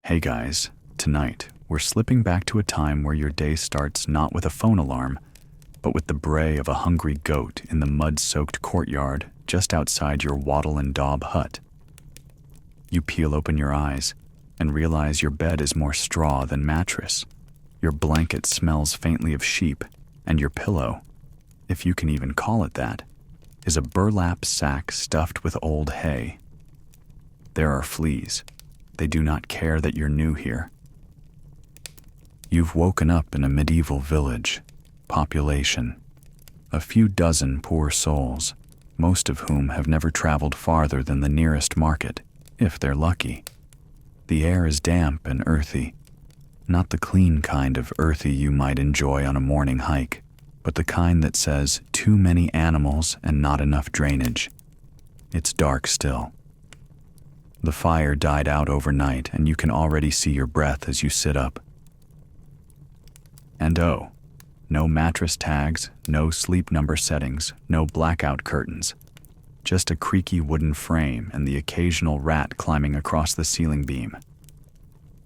Hey guys, tonight we're slipping back to a time where your day starts not with a phone alarm, but with the bray of a hungry goat in the mud-soaked courtyard just outside your wattle and daub hut. You peel open your eyes and realize your bed is more straw than mattress. Your blanket smells faintly of sheep, and your pillow, if you can even call it that, is a burlap sack stuffed with old hay. There are fleas. They do not care that you're new here. You've woken up in a medieval village. Population: a few dozen poor souls, most of whom have never traveled farther than the nearest market, if they're lucky. The air is damp and earthy, not the clean kind of earthy you might enjoy on a morning hike, but the kind that says too many animals and not enough drainage. It's dark still. The fire died out overnight, and you can already see your breath as you sit up. And oh, no mattress tags, no sleep number settings, no blackout curtains. Just a creaky wooden frame and the occasional rat climbing across the ceiling beam.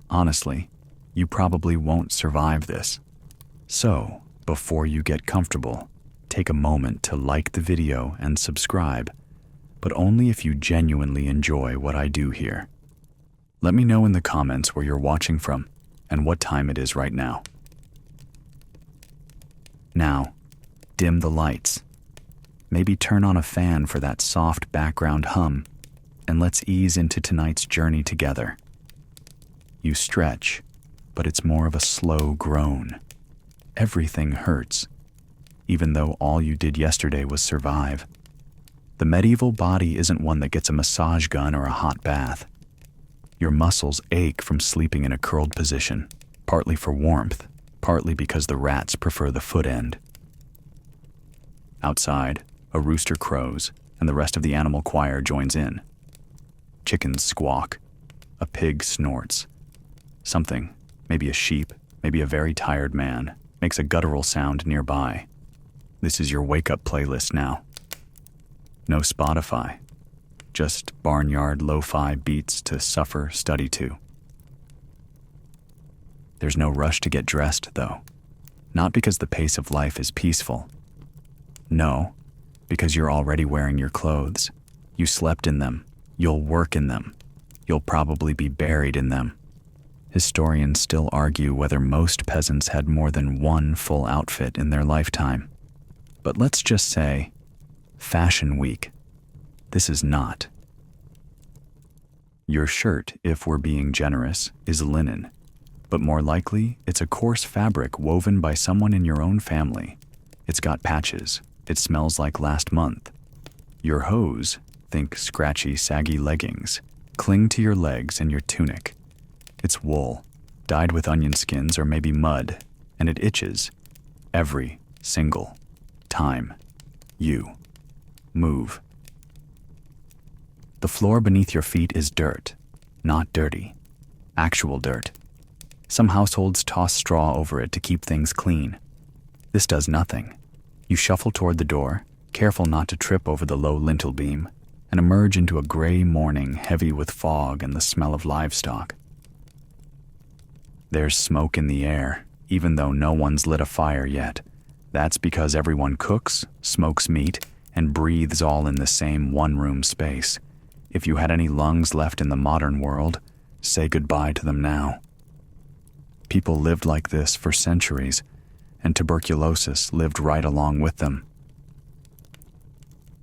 Honestly, you probably won't survive this. So, before you get comfortable, take a moment to like the video and subscribe, but only if you genuinely enjoy what I do here. Let me know in the comments where you're watching from and what time it is right now. Now, dim the lights. Maybe turn on a fan for that soft background hum, and let's ease into tonight's journey together. You stretch, but it's more of a slow groan. Everything hurts, even though all you did yesterday was survive. The medieval body isn't one that gets a massage gun or a hot bath. Your muscles ache from sleeping in a curled position, partly for warmth, partly because the rats prefer the foot end. Outside, a rooster crows, and the rest of the animal choir joins in. Chickens squawk. A pig snorts. Something, maybe a sheep, maybe a very tired man, makes a guttural sound nearby. This is your wake-up playlist now. No Spotify, just barnyard lo-fi beats to suffer, study to. There's no rush to get dressed, though. Not because the pace of life is peaceful. No, because you're already wearing your clothes. You slept in them. You'll work in them. You'll probably be buried in them. Historians still argue whether most peasants had more than one full outfit in their lifetime. But let's just say, Fashion Week. This is not. Your shirt, if we're being generous, is linen. But more likely, it's a coarse fabric woven by someone in your own family. It's got patches. It smells like last month. Your hose, think scratchy, saggy leggings, cling to your legs and your tunic. It's wool, dyed with onion skins or maybe mud, and it itches every single time you move. The floor beneath your feet is dirt, not dirty, actual dirt. Some households toss straw over it to keep things clean. This does nothing. You shuffle toward the door, careful not to trip over the low lintel beam, and emerge into a gray morning heavy with fog and the smell of livestock. There's smoke in the air, even though no one's lit a fire yet. That's because everyone cooks, smokes meat, and breathes all in the same one-room space. If you had any lungs left in the modern world, say goodbye to them now. People lived like this for centuries, and tuberculosis lived right along with them.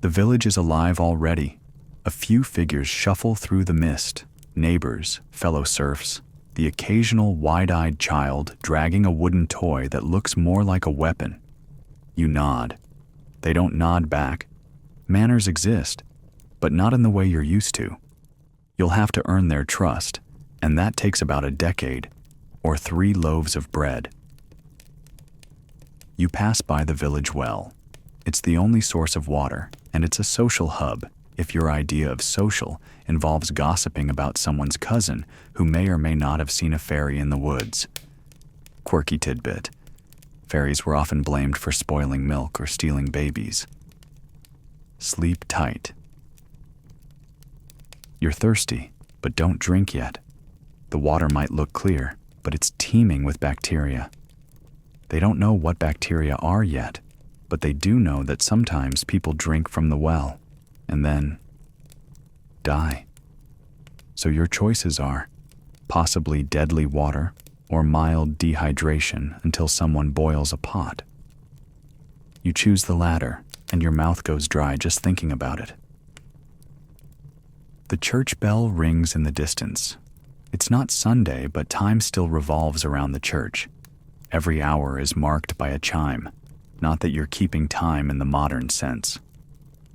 The village is alive already. A few figures shuffle through the mist, neighbors, fellow serfs, the occasional wide-eyed child dragging a wooden toy that looks more like a weapon. You nod. They don't nod back. Manners exist, but not in the way you're used to. You'll have to earn their trust, and that takes about a decade, or 3 loaves of bread. You pass by the village well. It's the only source of water, and it's a social hub if your idea of social involves gossiping about someone's cousin who may or may not have seen a fairy in the woods. Quirky tidbit. Fairies were often blamed for spoiling milk or stealing babies. Sleep tight. You're thirsty, but don't drink yet. The The water might look clear, but it's teeming with bacteria. They don't know what bacteria are yet, but they do know that sometimes people drink from the well and then die. So your choices are possibly deadly water or mild dehydration until someone boils a pot. You choose the latter, and your mouth goes dry just thinking about it. The church bell rings in the distance. It's not Sunday, but time still revolves around the church. Every hour is marked by a chime, not that you're keeping time in the modern sense.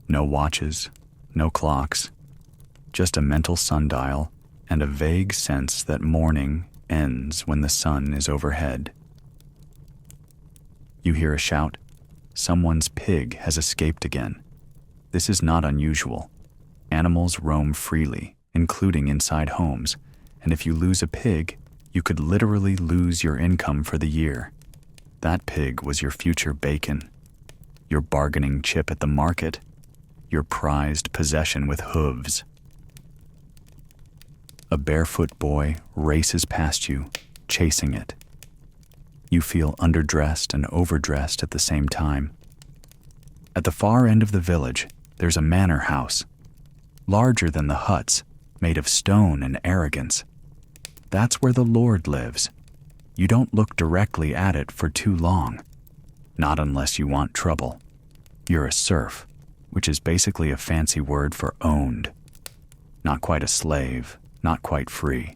No watches, no clocks, just a mental sundial and a vague sense that morning ends when the sun is overhead. You hear a shout. Someone's pig has escaped again. This is not unusual. Animals roam freely, including inside homes, and if you lose a pig, you could literally lose your income for the year. That pig was your future bacon, your bargaining chip at the market, your prized possession with hooves. A barefoot boy races past you, chasing it. You feel underdressed and overdressed at the same time. At the far end of the village, there's a manor house, larger than the huts, made of stone and arrogance. That's where the Lord lives. You don't look directly at it for too long, not unless you want trouble. You're a serf, which is basically a fancy word for owned. Not quite a slave, not quite free.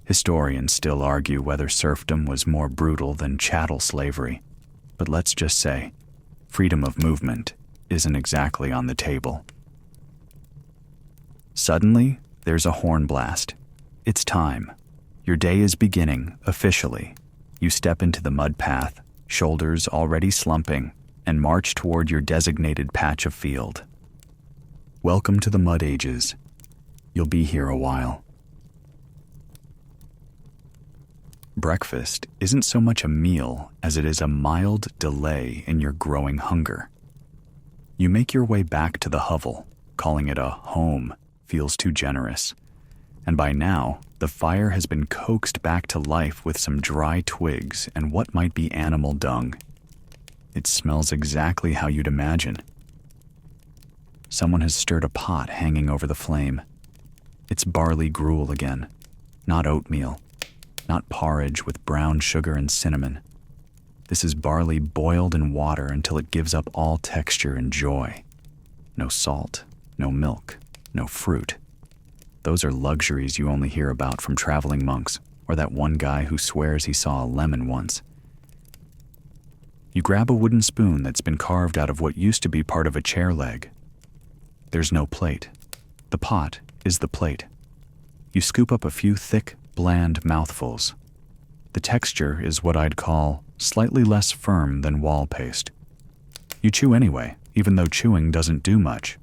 Historians still argue whether serfdom was more brutal than chattel slavery, but let's just say, freedom of movement isn't exactly on the table. Suddenly, there's a horn blast. It's time. Your day is beginning, officially. You step into the mud path, shoulders already slumping, and march toward your designated patch of field. Welcome to the mud ages. You'll be here a while. Breakfast isn't so much a meal as it is a mild delay in your growing hunger. You make your way back to the hovel. Calling it a home feels too generous. And by now, the fire has been coaxed back to life with some dry twigs and what might be animal dung. It smells exactly how you'd imagine. Someone has stirred a pot hanging over the flame. It's barley gruel again, not oatmeal. Not porridge with brown sugar and cinnamon. This is barley boiled in water until it gives up all texture and joy. No salt, no milk, no fruit. Those are luxuries you only hear about from traveling monks or that one guy who swears he saw a lemon once. You grab a wooden spoon that's been carved out of what used to be part of a chair leg. There's no plate. The pot is the plate. You scoop up a few thick, bland mouthfuls. The texture is what I'd call slightly less firm than wall paste. You chew anyway, even though chewing doesn't do much.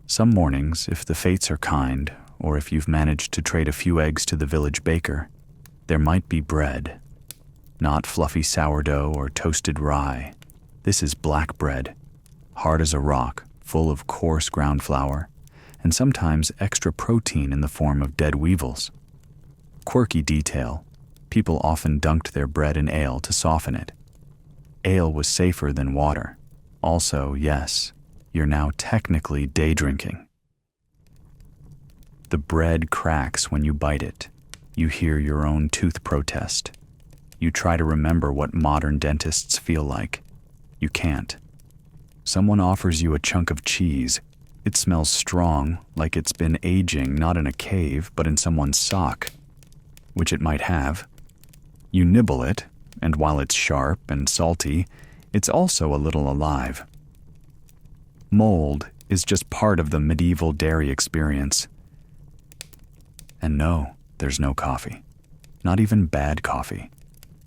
Some mornings, if the fates are kind, or if you've managed to trade a few eggs to the village baker, there might be bread. Not fluffy sourdough or toasted rye. This is black bread, hard as a rock, full of coarse ground flour, and sometimes extra protein in the form of dead weevils. Quirky detail, people often dunked their bread in ale to soften it. Ale was safer than water. Also, yes, you're now technically day drinking. The bread cracks when you bite it. You hear your own tooth protest. You try to remember what modern dentists feel like. You can't. Someone offers you a chunk of cheese. It smells strong, like it's been aging not in a cave, but in someone's sock, which it might have. You nibble it, and while it's sharp and salty, it's also a little alive. Mold is just part of the medieval dairy experience. And no, there's no coffee. Not even bad coffee.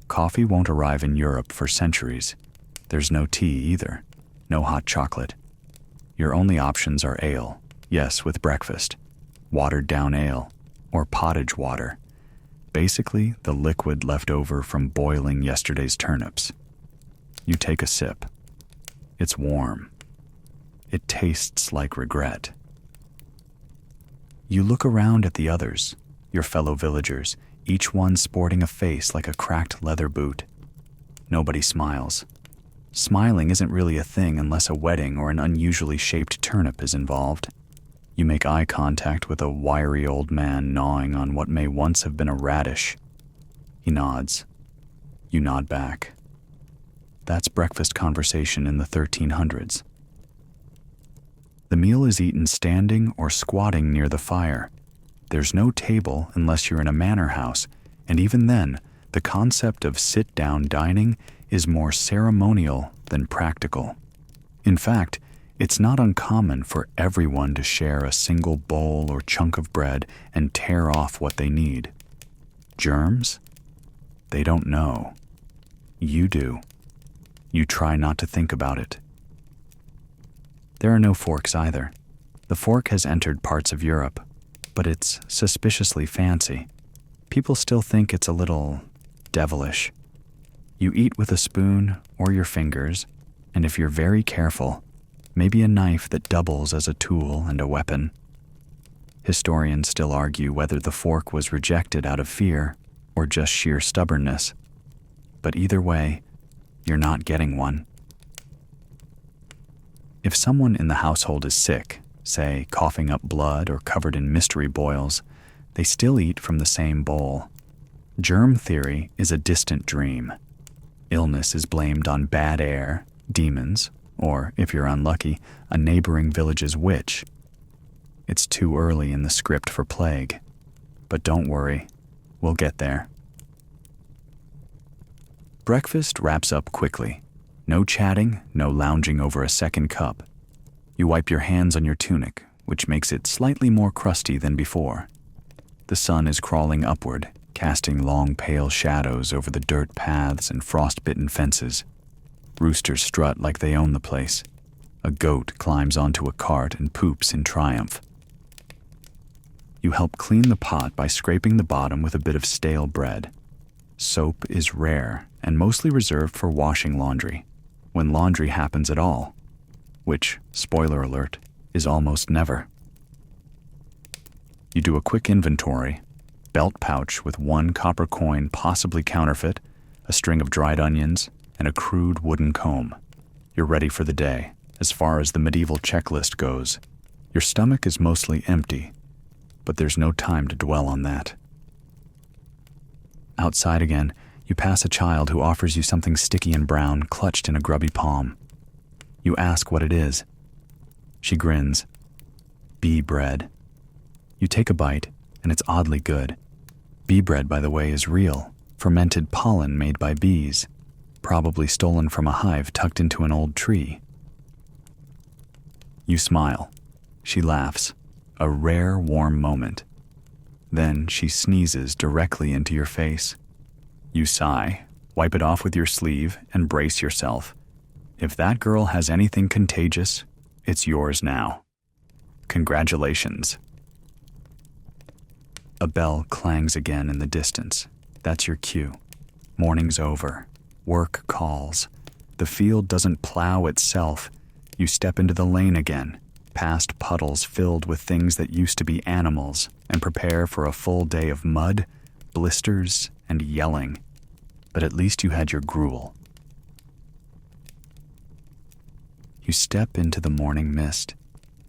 Coffee won't arrive in Europe for centuries. There's no tea either. No hot chocolate. Your only options are ale, yes, with breakfast, watered down ale, or pottage water, basically the liquid left over from boiling yesterday's turnips. You take a sip. It's warm. It tastes like regret. You look around at the others. your fellow villagers, each one sporting a face like a cracked leather boot. Nobody smiles. Smiling isn't really a thing unless a wedding or an unusually shaped turnip is involved. You make eye contact with a wiry old man gnawing on what may once have been a radish. He nods. You nod back. That's breakfast conversation in the 1300s. The meal is eaten standing or squatting near the fire. There's no table unless you're in a manor house, and even then, the concept of sit-down dining is more ceremonial than practical. In fact, it's not uncommon for everyone to share a single bowl or chunk of bread and tear off what they need. Germs? They don't know. You do. You try not to think about it. There are no forks either. The fork has entered parts of Europe, but it's suspiciously fancy. People still think it's a little devilish. You eat with a spoon or your fingers, and if you're very careful, maybe a knife that doubles as a tool and a weapon. Historians still argue whether the fork was rejected out of fear or just sheer stubbornness. But either way, you're not getting one. If someone in the household is sick, say coughing up blood or covered in mystery boils, they still eat from the same bowl. Germ theory is a distant dream. Illness is blamed on bad air, demons, or, if you're unlucky, a neighboring village's witch. It's too early in the script for plague. But don't worry, we'll get there. Breakfast wraps up quickly. No chatting, no lounging over a second cup. You wipe your hands on your tunic, which makes it slightly more crusty than before. The sun is crawling upward, casting long pale shadows over the dirt paths and frost-bitten fences. Roosters strut like they own the place. A goat climbs onto a cart and poops in triumph. You help clean the pot by scraping the bottom with a bit of stale bread. Soap is rare and mostly reserved for washing laundry, when laundry happens at all, which, spoiler alert, is almost never. You do a quick inventory: belt pouch with one copper coin, possibly counterfeit, a string of dried onions, and a crude wooden comb. You're ready for the day, as far as the medieval checklist goes. Your stomach is mostly empty, but there's no time to dwell on that. Outside again, you pass a child who offers you something sticky and brown, clutched in a grubby palm. You ask what it is. She grins. Bee bread. You take a bite, and it's oddly good. Bee bread, by the way, is real, fermented pollen made by bees, probably stolen from a hive tucked into an old tree. You smile. She laughs. A rare, warm moment. Then she sneezes directly into your face. You sigh, wipe it off with your sleeve, and brace yourself. If that girl has anything contagious, it's yours now. Congratulations. A bell clangs again in the distance. That's your cue. Morning's over. Work calls. The field doesn't plow itself. You step into the lane again, past puddles filled with things that used to be animals, and prepare for a full day of mud, blisters, and yelling. But at least you had your gruel. You step into the morning mist,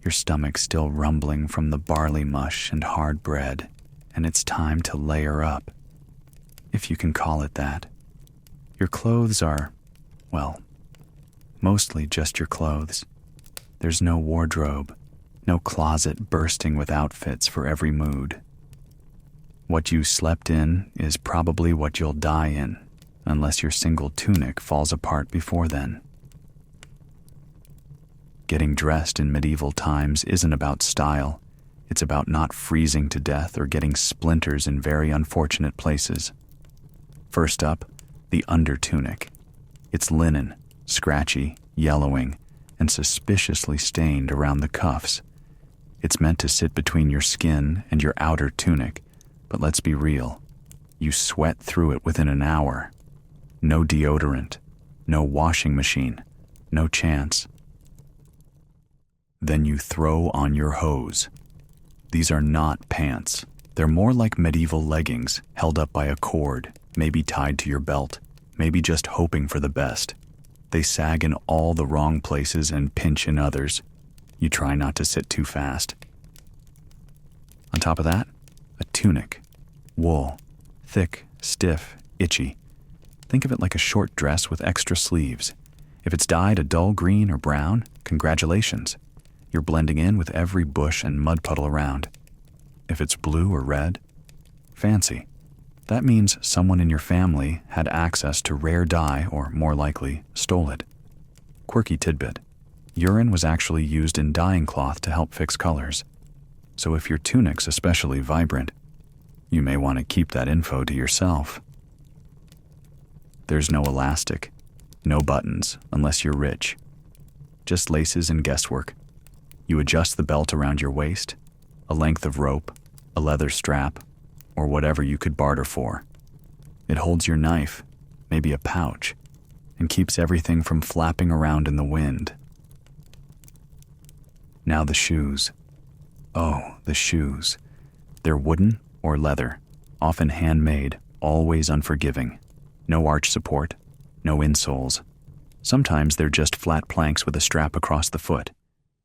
your stomach still rumbling from the barley mush and hard bread, and it's time to layer up, if you can call it that. Your clothes are, well, mostly just your clothes. There's no wardrobe, no closet bursting with outfits for every mood. What you slept in is probably what you'll die in, unless your single tunic falls apart before then. Getting dressed in medieval times isn't about style. It's about not freezing to death or getting splinters in very unfortunate places. First up, the undertunic. It's linen, scratchy, yellowing, and suspiciously stained around the cuffs. It's meant to sit between your skin and your outer tunic, but let's be real. You sweat through it within an hour. No deodorant, no washing machine, no chance. Then you throw on your hose. These are not pants. They're more like medieval leggings held up by a cord, maybe tied to your belt, maybe just hoping for the best. They sag in all the wrong places and pinch in others. You try not to sit too fast. On top of that, a tunic. Wool. Thick, stiff, itchy. Think of it like a short dress with extra sleeves. If it's dyed a dull green or brown, congratulations. You're blending in with every bush and mud puddle around. If it's blue or red, fancy. That means someone in your family had access to rare dye or, more likely, stole it. Quirky tidbit. Urine was actually used in dyeing cloth to help fix colors. So if your tunic's especially vibrant, you may want to keep that info to yourself. There's no elastic, no buttons unless you're rich. Just laces and guesswork. You adjust the belt around your waist, a length of rope, a leather strap, or whatever you could barter for. It holds your knife, maybe a pouch, and keeps everything from flapping around in the wind. Now the shoes. Oh, the shoes. They're wooden or leather, often handmade, always unforgiving. No arch support, no insoles. Sometimes they're just flat planks with a strap across the foot.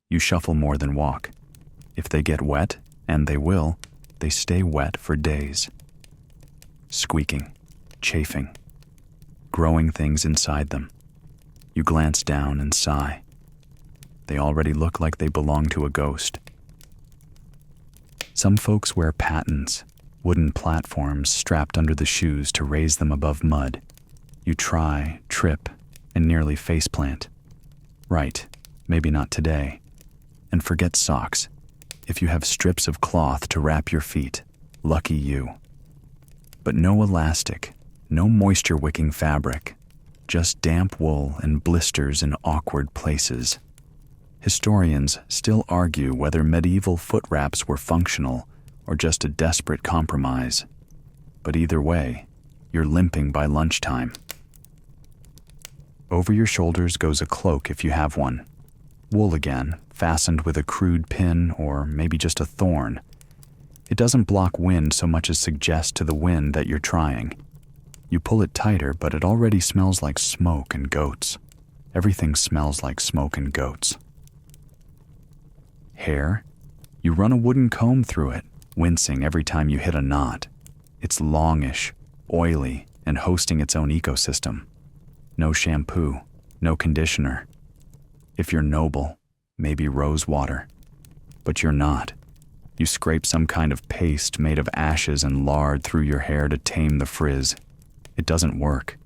You shuffle more than walk. If they get wet, and they will, they stay wet for days. Squeaking, chafing, growing things inside them. You glance down and sigh. They already look like they belong to a ghost. Some folks wear pattens, wooden platforms strapped under the shoes to raise them above mud. You try, trip, and nearly faceplant. Right, maybe not today. And forget socks. If you have strips of cloth to wrap your feet, lucky you. But no elastic, no moisture-wicking fabric, just damp wool and blisters in awkward places. Historians still argue whether medieval foot wraps were functional or just a desperate compromise. But either way, you're limping by lunchtime. Over your shoulders goes a cloak if you have one. Wool again, fastened with a crude pin or maybe just a thorn. It doesn't block wind so much as suggest to the wind that you're trying. You pull it tighter, but it already smells like smoke and goats. Everything smells like smoke and goats. Hair? You run a wooden comb through it, wincing every time you hit a knot. It's longish, oily, and hosting its own ecosystem. No shampoo, no conditioner. If you're noble, maybe rose water. But you're not. You scrape some kind of paste made of ashes and lard through your hair to tame the frizz. It doesn't work.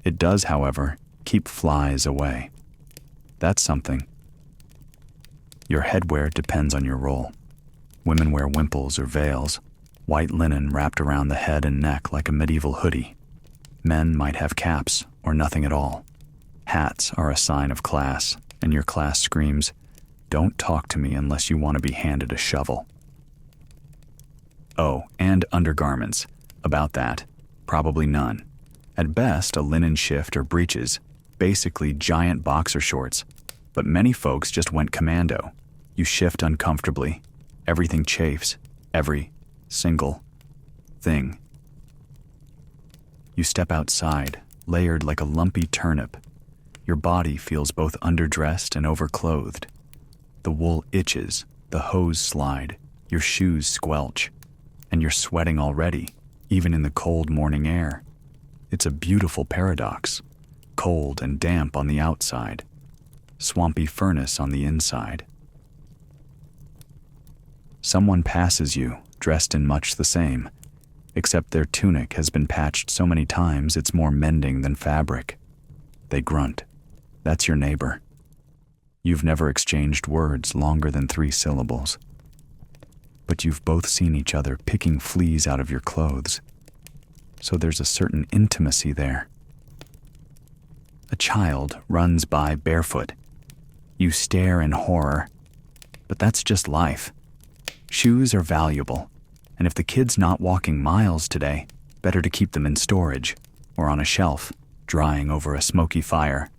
It does, however, keep flies away. That's something. Your headwear depends on your role. Women wear wimples or veils, white linen wrapped around the head and neck like a medieval hoodie. Men might have caps or nothing at all. Hats are a sign of class, and your class screams, "Don't talk to me unless you want to be handed a shovel." Oh, and undergarments. About that, probably none. At best, a linen shift or breeches, basically giant boxer shorts. But many folks just went commando. You shift uncomfortably. Everything chafes. Every single thing. You step outside, layered like a lumpy turnip. Your body feels both underdressed and overclothed. The wool itches, the hose slide, your shoes squelch, and you're sweating already, even in the cold morning air. It's a beautiful paradox. Cold and damp on the outside. Swampy furnace on the inside. Someone passes you, dressed in much the same, except their tunic has been patched so many times it's more mending than fabric. They grunt. That's your neighbor. You've never exchanged words longer than 3 syllables. But you've both seen each other picking fleas out of your clothes. So there's a certain intimacy there. A child runs by barefoot. You stare in horror. But that's just life. Shoes are valuable, and if the kid's not walking miles today, better to keep them in storage or on a shelf, drying over a smoky fire.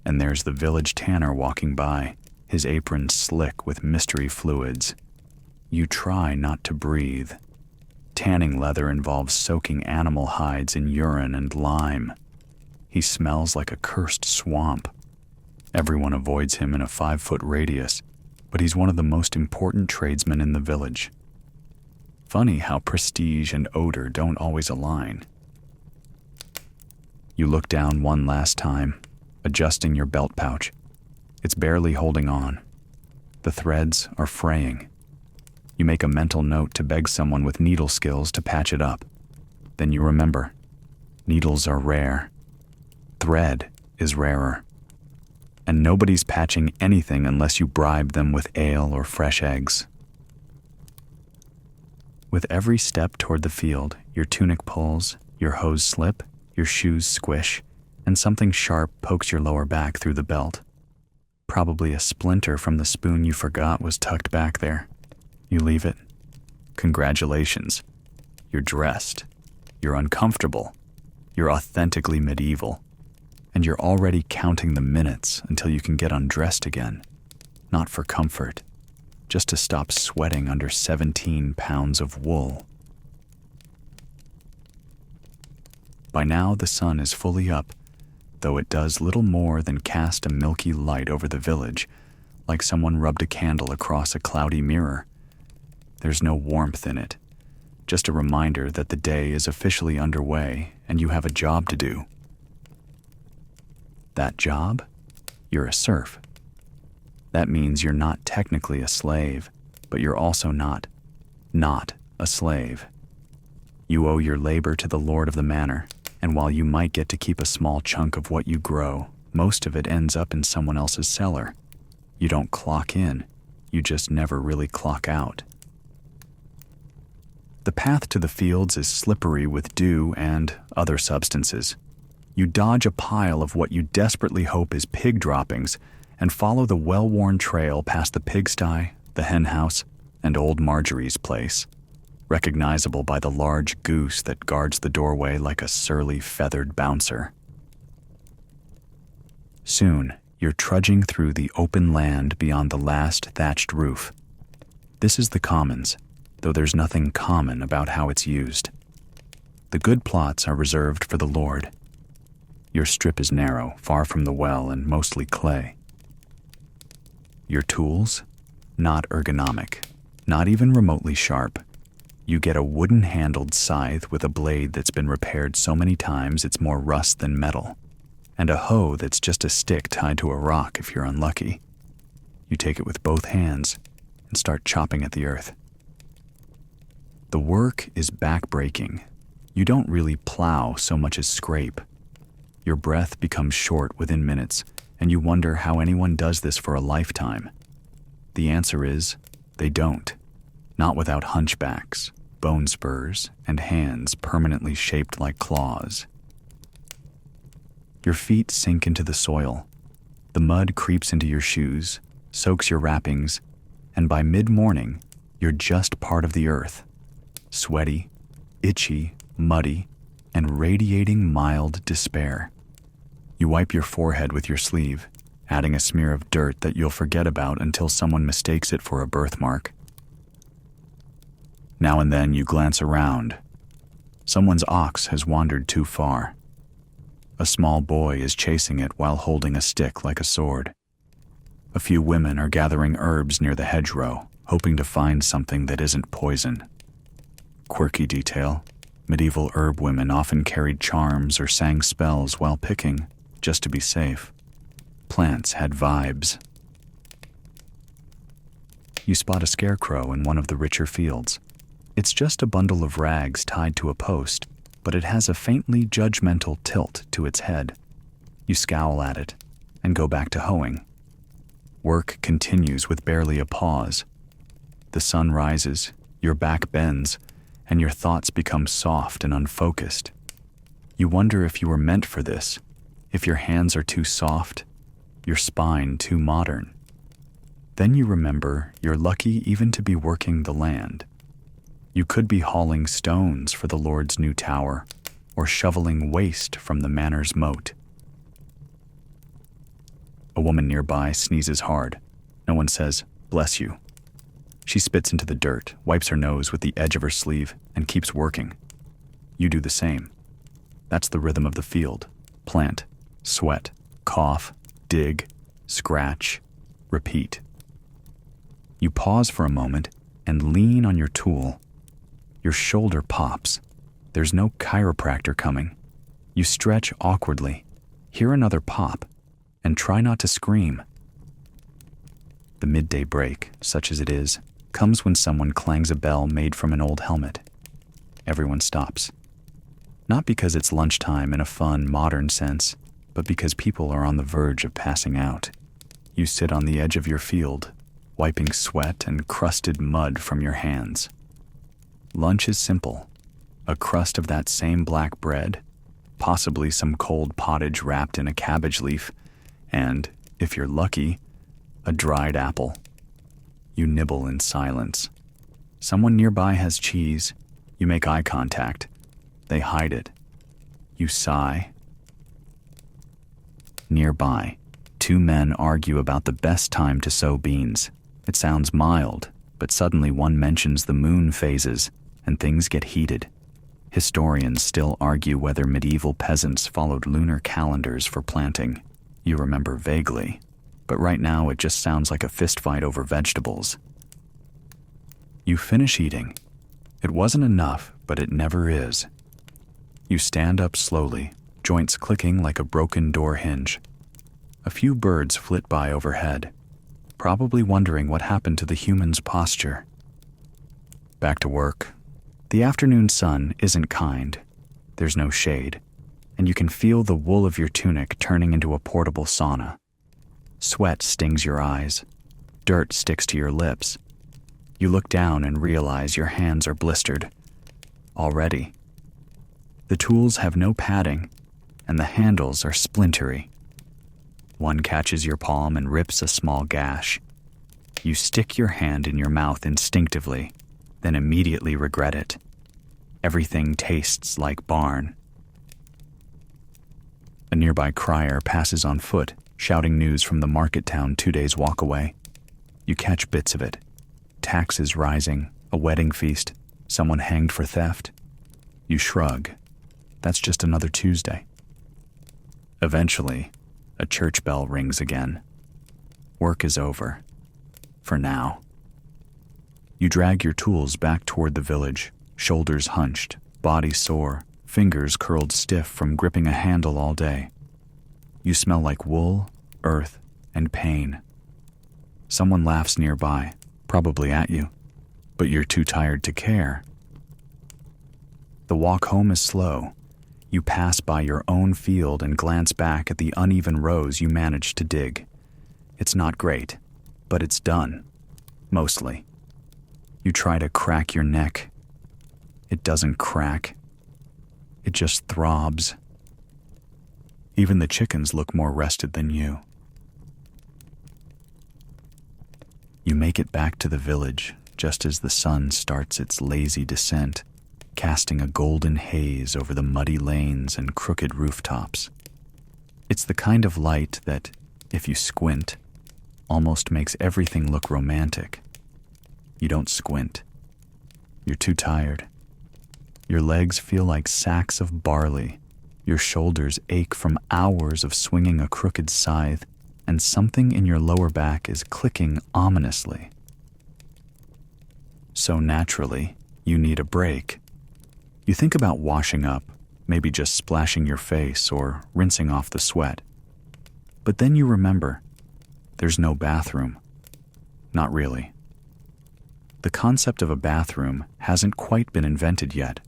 And there's the village tanner walking by, his apron slick with mystery fluids. You try not to breathe. Tanning leather involves soaking animal hides in urine and lime. He smells like a cursed swamp. Everyone avoids him in a 5-foot radius, but he's one of the most important tradesmen in the village. Funny how prestige and odor don't always align. You look down one last time, adjusting your belt pouch. It's barely holding on. The threads are fraying. You make a mental note to beg someone with needle skills to patch it up. Then you remember, needles are rare. Thread is rarer. And nobody's patching anything unless you bribe them with ale or fresh eggs. With every step toward the field, your tunic pulls, your hose slip, your shoes squish, and something sharp pokes your lower back through the belt. Probably a splinter from the spoon you forgot was tucked back there. You leave it. Congratulations. You're dressed. You're uncomfortable. You're authentically medieval. And you're already counting the minutes until you can get undressed again. Not for comfort, just to stop sweating under 17 pounds of wool. By now the sun is fully up, though it does little more than cast a milky light over the village, like someone rubbed a candle across a cloudy mirror. There's no warmth in it, just a reminder that the day is officially underway and you have a job to do. That job? You're a serf. That means you're not technically a slave, but you're also not a slave. You owe your labor to the lord of the manor, and while you might get to keep a small chunk of what you grow, most of it ends up in someone else's cellar. You don't clock in, you just never really clock out. The path to the fields is slippery with dew and other substances. You dodge a pile of what you desperately hope is pig droppings and follow the well-worn trail past the pigsty, the henhouse, and old Marjorie's place, recognizable by the large goose that guards the doorway like a surly feathered bouncer. Soon, you're trudging through the open land beyond the last thatched roof. This is the commons, though there's nothing common about how it's used. The good plots are reserved for the lord. Your strip is narrow, far from the well, and mostly clay. Your tools? Not ergonomic, not even remotely sharp. You get a wooden-handled scythe with a blade that's been repaired so many times it's more rust than metal, and a hoe that's just a stick tied to a rock if you're unlucky. You take it with both hands and start chopping at the earth. The work is back-breaking. You don't really plow so much as scrape. Your breath becomes short within minutes, and you wonder how anyone does this for a lifetime. The answer is, they don't. Not without hunchbacks, bone spurs, and hands permanently shaped like claws. Your feet sink into the soil. The mud creeps into your shoes, soaks your wrappings, and by mid-morning, you're just part of the earth. Sweaty, itchy, muddy, and radiating mild despair. You wipe your forehead with your sleeve, adding a smear of dirt that you'll forget about until someone mistakes it for a birthmark. Now and then you glance around. Someone's ox has wandered too far. A small boy is chasing it while holding a stick like a sword. A few women are gathering herbs near the hedgerow, hoping to find something that isn't poison. Quirky detail. Medieval herb women often carried charms or sang spells while picking, just to be safe. Plants had vibes. You spot a scarecrow in one of the richer fields. It's just a bundle of rags tied to a post, but it has a faintly judgmental tilt to its head. You scowl at it and go back to hoeing. Work continues with barely a pause. The sun rises, your back bends, and your thoughts become soft and unfocused. You wonder if you were meant for this, if your hands are too soft, your spine too modern. Then you remember you're lucky even to be working the land. You could be hauling stones for the Lord's new tower, or shoveling waste from the manor's moat. A woman nearby sneezes hard. No one says, "Bless you." She spits into the dirt, wipes her nose with the edge of her sleeve, and keeps working. You do the same. That's the rhythm of the field. Plant, sweat, cough, dig, scratch, repeat. You pause for a moment and lean on your tool. Your shoulder pops. There's no chiropractor coming. You stretch awkwardly, hear another pop, and try not to scream. The midday break, such as it is, comes when someone clangs a bell made from an old helmet. Everyone stops. Not because it's lunchtime in a fun, modern sense, but because people are on the verge of passing out. You sit on the edge of your field, wiping sweat and crusted mud from your hands. Lunch is simple. A crust of that same black bread, possibly some cold pottage wrapped in a cabbage leaf, and, if you're lucky, a dried apple. You nibble in silence. Someone nearby has cheese. You make eye contact. They hide it. You sigh. Nearby, two men argue about the best time to sow beans. It sounds mild, but suddenly one mentions the moon phases, and things get heated. Historians still argue whether medieval peasants followed lunar calendars for planting. You remember vaguely, but right now it just sounds like a fistfight over vegetables. You finish eating. It wasn't enough, but it never is. You stand up slowly, joints clicking like a broken door hinge. A few birds flit by overhead, probably wondering what happened to the human's posture. Back to work. The afternoon sun isn't kind. There's no shade, and you can feel the wool of your tunic turning into a portable sauna. Sweat stings your eyes. Dirt sticks to your lips. You look down and realize your hands are blistered. Already. The tools have no padding, and the handles are splintery. One catches your palm and rips a small gash. You stick your hand in your mouth instinctively, then immediately regret it. Everything tastes like barn. A nearby crier passes on foot, shouting news from the market town 2 days' walk away. You catch bits of it. Taxes rising, a wedding feast, someone hanged for theft. You shrug. That's just another Tuesday. Eventually, a church bell rings again. Work is over. For now. You drag your tools back toward the village, shoulders hunched, body sore, fingers curled stiff from gripping a handle all day. You smell like wool, earth, and pain. Someone laughs nearby, probably at you, but you're too tired to care. The walk home is slow. You pass by your own field and glance back at the uneven rows you managed to dig. It's not great, but it's done. Mostly. You try to crack your neck. It doesn't crack. It just throbs. Even the chickens look more rested than you. You make it back to the village just as the sun starts its lazy descent, casting a golden haze over the muddy lanes and crooked rooftops. It's the kind of light that, if you squint, almost makes everything look romantic. You don't squint. You're too tired. Your legs feel like sacks of barley. Your shoulders ache from hours of swinging a crooked scythe, and something in your lower back is clicking ominously. So naturally, you need a break. You think about washing up, maybe just splashing your face or rinsing off the sweat. But then you remember, there's no bathroom. Not really. The concept of a bathroom hasn't quite been invented yet.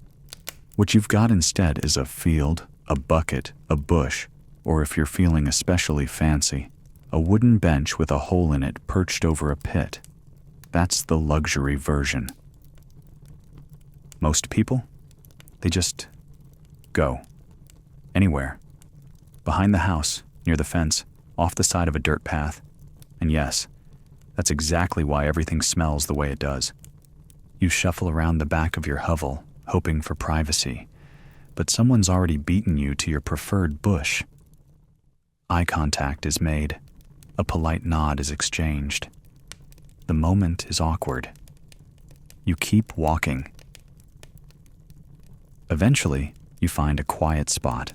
What you've got instead is a field, a bucket, a bush, or if you're feeling especially fancy, a wooden bench with a hole in it perched over a pit. That's the luxury version. Most people, they just go. Anywhere. Behind the house, near the fence, off the side of a dirt path. And yes, that's exactly why everything smells the way it does. You shuffle around the back of your hovel, hoping for privacy, but someone's already beaten you to your preferred bush. Eye contact is made. A polite nod is exchanged. The moment is awkward. You keep walking. Eventually, you find a quiet spot,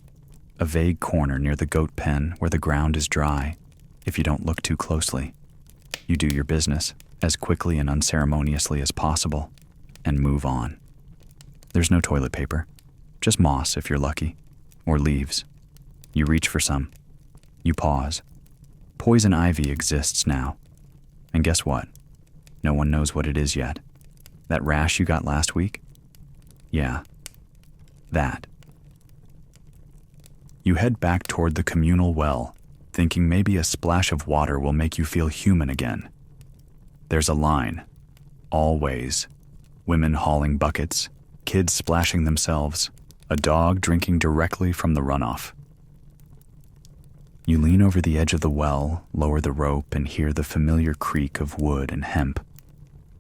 a vague corner near the goat pen where the ground is dry if you don't look too closely. You do your business as quickly and unceremoniously as possible and move on. There's no toilet paper, just moss if you're lucky, or leaves. You reach for some. You pause. Poison ivy exists now. And guess what? No one knows what it is yet. That rash you got last week? Yeah, that. You head back toward the communal well, thinking maybe a splash of water will make you feel human again. There's a line. Always. Women hauling buckets, kids splashing themselves, a dog drinking directly from the runoff. You lean over the edge of the well, lower the rope, and hear the familiar creak of wood and hemp.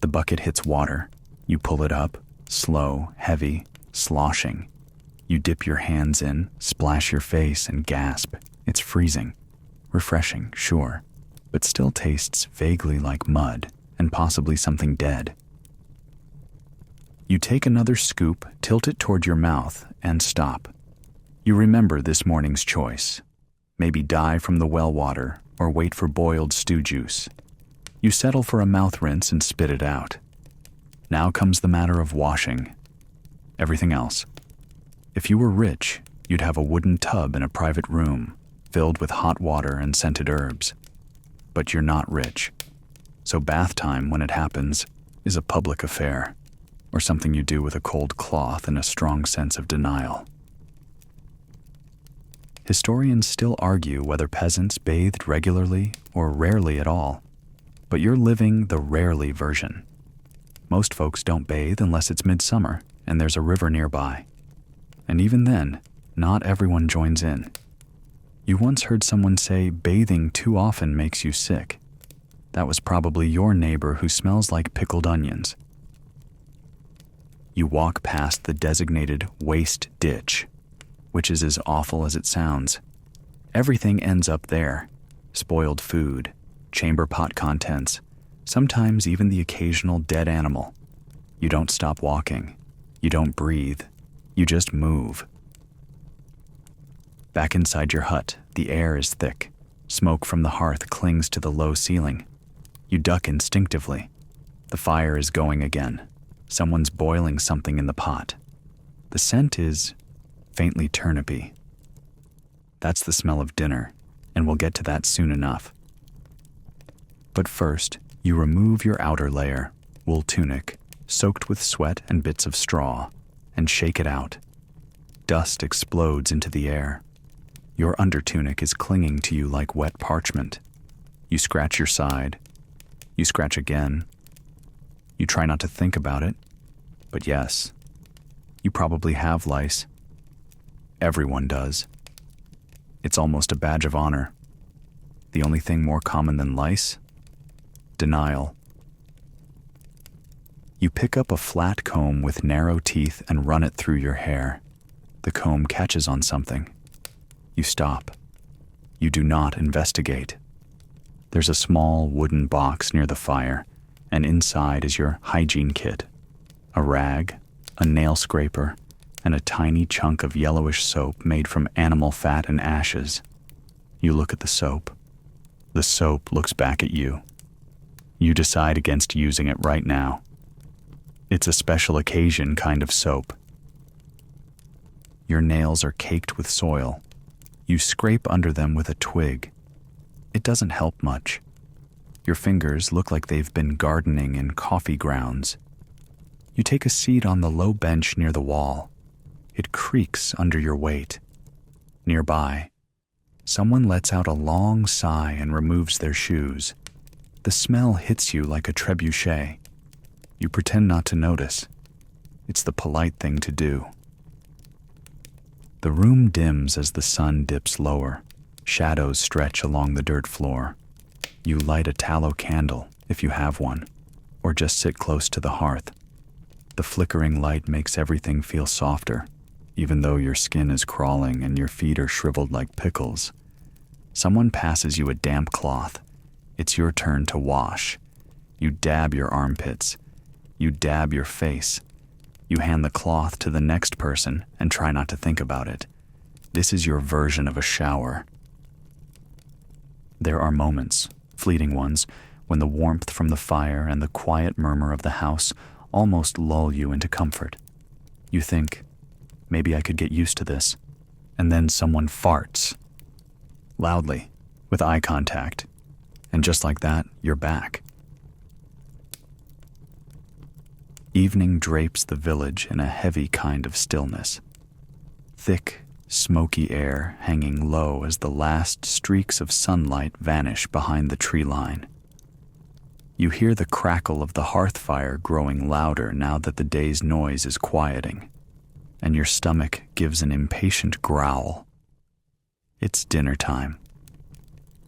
The bucket hits water. You pull it up, slow, heavy, sloshing. You dip your hands in, splash your face, and gasp. It's freezing. Refreshing, sure, but still tastes vaguely like mud and possibly something dead. You take another scoop, tilt it toward your mouth, and stop. You remember this morning's choice. Maybe die from the well water or wait for boiled stew juice. You settle for a mouth rinse and spit it out. Now comes the matter of washing. Everything else. If you were rich, you'd have a wooden tub in a private room, filled with hot water and scented herbs. But you're not rich. So bath time, when it happens, is a public affair, or something you do with a cold cloth and a strong sense of denial. Historians still argue whether peasants bathed regularly or rarely at all, but you're living the rarely version. Most folks don't bathe unless it's midsummer and there's a river nearby. And even then, not everyone joins in. You once heard someone say bathing too often makes you sick. That was probably your neighbor who smells like pickled onions. You walk past the designated waste ditch, which is as awful as it sounds. Everything ends up there. Spoiled food, chamber pot contents, sometimes even the occasional dead animal. You don't stop walking. You don't breathe. You just move. Back inside your hut, the air is thick. Smoke from the hearth clings to the low ceiling. You duck instinctively. The fire is going again. Someone's boiling something in the pot. The scent is faintly turnipy. That's the smell of dinner, and we'll get to that soon enough. But first, you remove your outer layer, wool tunic, soaked with sweat and bits of straw, and shake it out. Dust explodes into the air. Your undertunic is clinging to you like wet parchment. You scratch your side. You scratch again. You try not to think about it, but yes, you probably have lice. Everyone does. It's almost a badge of honor. The only thing more common than lice? Denial. You pick up a flat comb with narrow teeth and run it through your hair. The comb catches on something. You stop. You do not investigate. There's a small wooden box near the fire, and inside is your hygiene kit. A rag, a nail scraper, and a tiny chunk of yellowish soap made from animal fat and ashes. You look at the soap. The soap looks back at you. You decide against using it right now. It's a special occasion kind of soap. Your nails are caked with soil. You scrape under them with a twig. It doesn't help much. Your fingers look like they've been gardening in coffee grounds. You take a seat on the low bench near the wall. It creaks under your weight. Nearby, someone lets out a long sigh and removes their shoes. The smell hits you like a trebuchet. You pretend not to notice. It's the polite thing to do. The room dims as the sun dips lower. Shadows stretch along the dirt floor. You light a tallow candle, if you have one, or just sit close to the hearth. The flickering light makes everything feel softer, even though your skin is crawling and your feet are shriveled like pickles. Someone passes you a damp cloth. It's your turn to wash. You dab your armpits. You dab your face. You hand the cloth to the next person and try not to think about it. This is your version of a shower. There are moments, fleeting ones, when the warmth from the fire and the quiet murmur of the house almost lull you into comfort. You think, maybe I could get used to this. And then someone farts. Loudly, with eye contact. And just like that, you're back. Evening drapes the village in a heavy kind of stillness. Thick, smoky air hanging low as the last streaks of sunlight vanish behind the tree line. You hear the crackle of the hearth fire growing louder now that the day's noise is quieting, and your stomach gives an impatient growl. It's dinner time.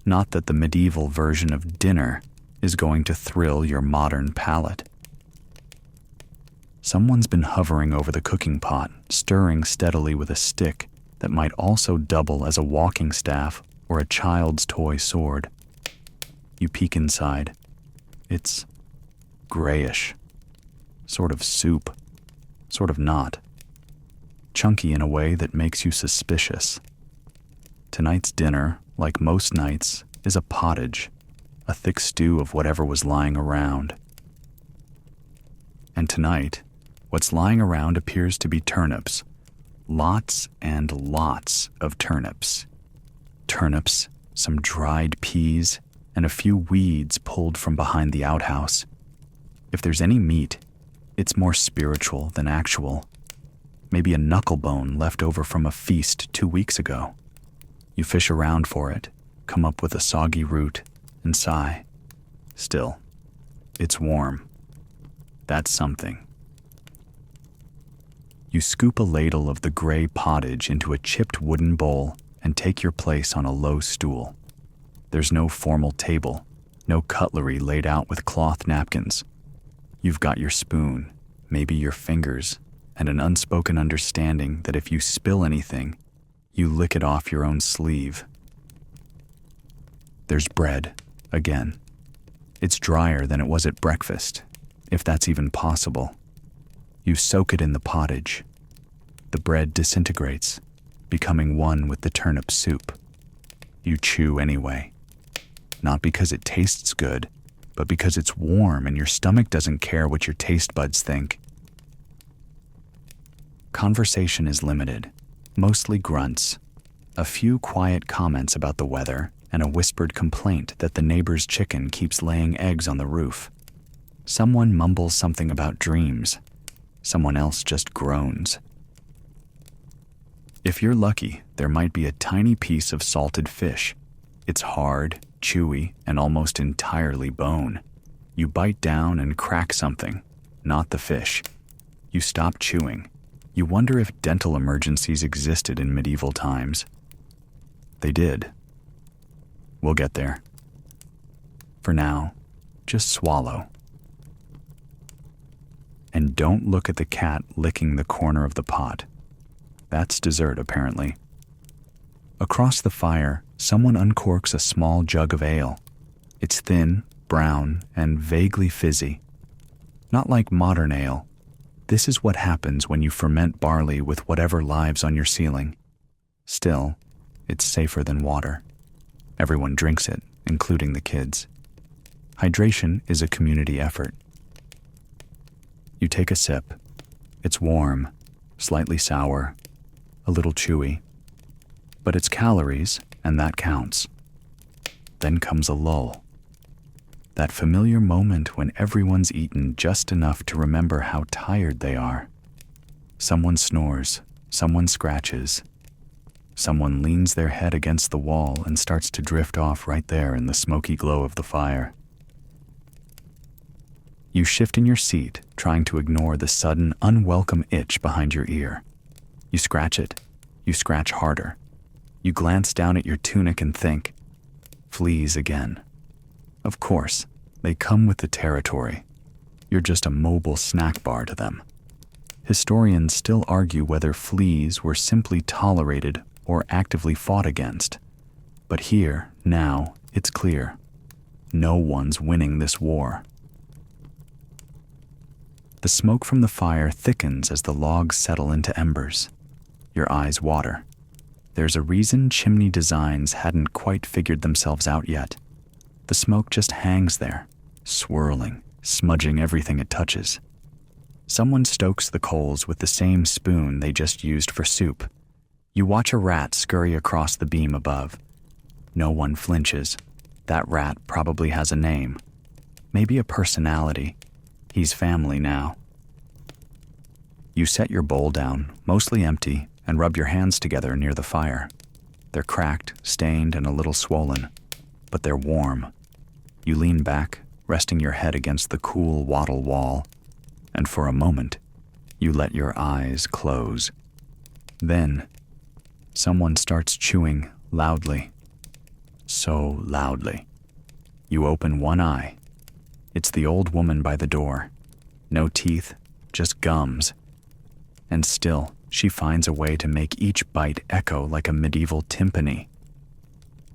Not that the medieval version of dinner is going to thrill your modern palate. Someone's been hovering over the cooking pot, stirring steadily with a stick that might also double as a walking staff or a child's toy sword. You peek inside. It's grayish, sort of soup, sort of not. Chunky in a way that makes you suspicious. Tonight's dinner, like most nights, is a pottage, a thick stew of whatever was lying around. And tonight, what's lying around appears to be turnips. Lots and lots of turnips. Turnips, some dried peas, and a few weeds pulled from behind the outhouse. If there's any meat, it's more spiritual than actual. Maybe a knucklebone left over from a feast 2 weeks ago. You fish around for it, come up with a soggy root, and sigh. Still, it's warm. That's something. You scoop a ladle of the gray pottage into a chipped wooden bowl and take your place on a low stool. There's no formal table, no cutlery laid out with cloth napkins. You've got your spoon, maybe your fingers, and an unspoken understanding that if you spill anything, you lick it off your own sleeve. There's bread, again. It's drier than it was at breakfast, if that's even possible. You soak it in the pottage. The bread disintegrates, becoming one with the turnip soup. You chew anyway. Not because it tastes good, but because it's warm and your stomach doesn't care what your taste buds think. Conversation is limited, mostly grunts, a few quiet comments about the weather, and a whispered complaint that the neighbor's chicken keeps laying eggs on the roof. Someone mumbles something about dreams. Someone else just groans. If you're lucky, there might be a tiny piece of salted fish. It's hard, chewy, and almost entirely bone. You bite down and crack something, not the fish. You stop chewing. You wonder if dental emergencies existed in medieval times. They did. We'll get there. For now, just swallow. And don't look at the cat licking the corner of the pot. That's dessert, apparently. Across the fire, someone uncorks a small jug of ale. It's thin, brown, and vaguely fizzy. Not like modern ale. This is what happens when you ferment barley with whatever lives on your ceiling. Still, it's safer than water. Everyone drinks it, including the kids. Hydration is a community effort. You take a sip. It's warm, slightly sour, a little chewy. But it's calories, and that counts. Then comes a lull. That familiar moment when everyone's eaten just enough to remember how tired they are. Someone snores, someone scratches. Someone leans their head against the wall and starts to drift off right there in the smoky glow of the fire. You shift in your seat, trying to ignore the sudden, unwelcome itch behind your ear. You scratch it. You scratch harder. You glance down at your tunic and think, fleas again. Of course, they come with the territory. You're just a mobile snack bar to them. Historians still argue whether fleas were simply tolerated or actively fought against. But here, now, it's clear. No one's winning this war. The smoke from the fire thickens as the logs settle into embers. Your eyes water. There's a reason chimney designs hadn't quite figured themselves out yet. The smoke just hangs there, swirling, smudging everything it touches. Someone stokes the coals with the same spoon they just used for soup. You watch a rat scurry across the beam above. No one flinches. That rat probably has a name. Maybe a personality. He's family now. You set your bowl down, mostly empty, and rub your hands together near the fire. They're cracked, stained, and a little swollen, but they're warm. You lean back, resting your head against the cool wattle wall, and for a moment, you let your eyes close. Then, someone starts chewing loudly. So loudly. You open one eye. It's the old woman by the door. No teeth, just gums. And still, she finds a way to make each bite echo like a medieval timpani.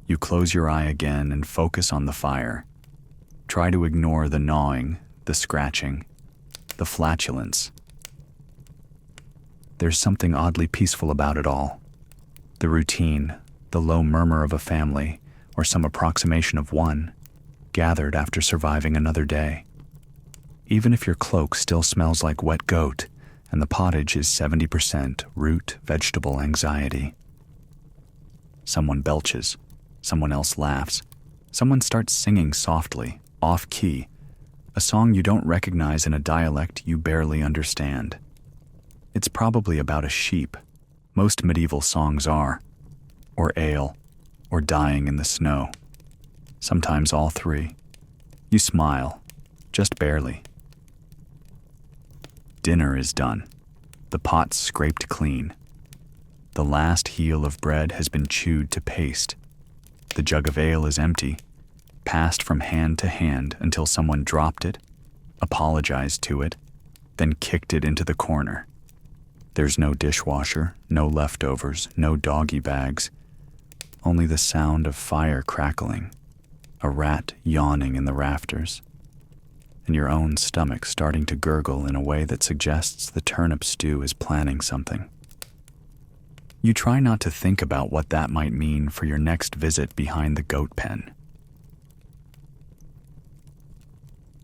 You close your eye again and focus on the fire. Try to ignore the gnawing, the scratching, the flatulence. There's something oddly peaceful about it all. The routine, the low murmur of a family, or some approximation of one, gathered after surviving another day. Even if your cloak still smells like wet goat, and the pottage is 70% root vegetable anxiety. Someone belches. Someone else laughs. Someone starts singing softly, off-key, a song you don't recognize in a dialect you barely understand. It's probably about a sheep. Most medieval songs are. Or ale. Or dying in the snow. Sometimes all three. You smile, just barely. Dinner is done. The pot's scraped clean. The last heel of bread has been chewed to paste. The jug of ale is empty, passed from hand to hand until someone dropped it, apologized to it, then kicked it into the corner. There's no dishwasher, no leftovers, no doggy bags, only the sound of fire crackling, a rat yawning in the rafters, and your own stomach starting to gurgle in a way that suggests the turnip stew is planning something. You try not to think about what that might mean for your next visit behind the goat pen.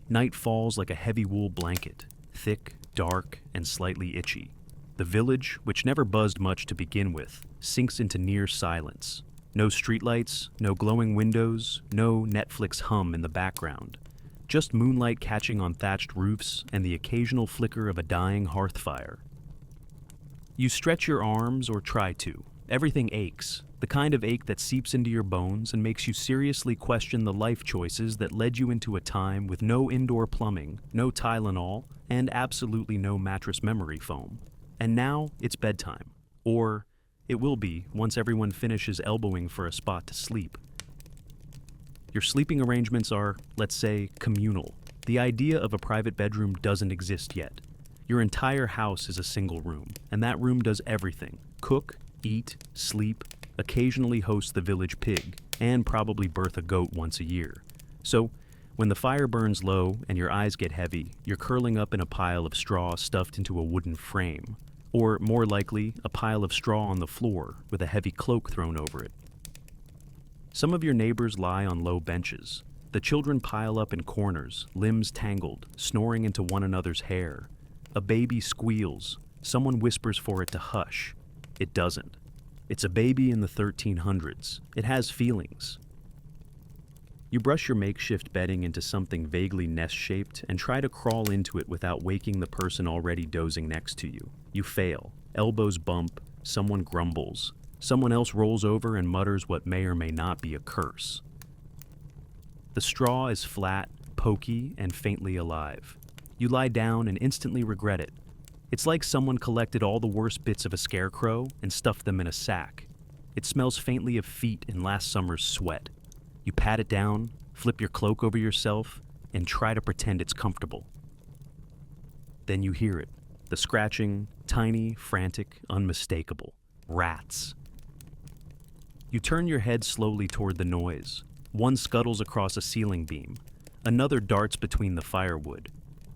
Night falls like a heavy wool blanket, thick, dark, and slightly itchy. The village, which never buzzed much to begin with, sinks into near silence. No streetlights, no glowing windows, no Netflix hum in the background. Just moonlight catching on thatched roofs and the occasional flicker of a dying hearth fire. You stretch your arms, or try to. Everything aches, the kind of ache that seeps into your bones and makes you seriously question the life choices that led you into a time with no indoor plumbing, no Tylenol, and absolutely no mattress memory foam. And now it's bedtime. Or it will be once everyone finishes elbowing for a spot to sleep. Your sleeping arrangements are, let's say, communal. The idea of a private bedroom doesn't exist yet. Your entire house is a single room, and that room does everything. Cook, eat, sleep, occasionally host the village pig, and probably birth a goat once a year. So, when the fire burns low and your eyes get heavy, you're curling up in a pile of straw stuffed into a wooden frame. Or, more likely, a pile of straw on the floor with a heavy cloak thrown over it. Some of your neighbors lie on low benches. The children pile up in corners, limbs tangled, snoring into one another's hair. A baby squeals. Someone whispers for it to hush. It doesn't. It's a baby in the 1300s. It has feelings. You brush your makeshift bedding into something vaguely nest-shaped and try to crawl into it without waking the person already dozing next to you. You fail. Elbows bump. Someone grumbles. Someone else rolls over and mutters what may or may not be a curse. The straw is flat, pokey, and faintly alive. You lie down and instantly regret it. It's like someone collected all the worst bits of a scarecrow and stuffed them in a sack. It smells faintly of feet in last summer's sweat. You pat it down, flip your cloak over yourself, and try to pretend it's comfortable. Then you hear it. The scratching, tiny, frantic, unmistakable. Rats. You turn your head slowly toward the noise. One scuttles across a ceiling beam. Another darts between the firewood.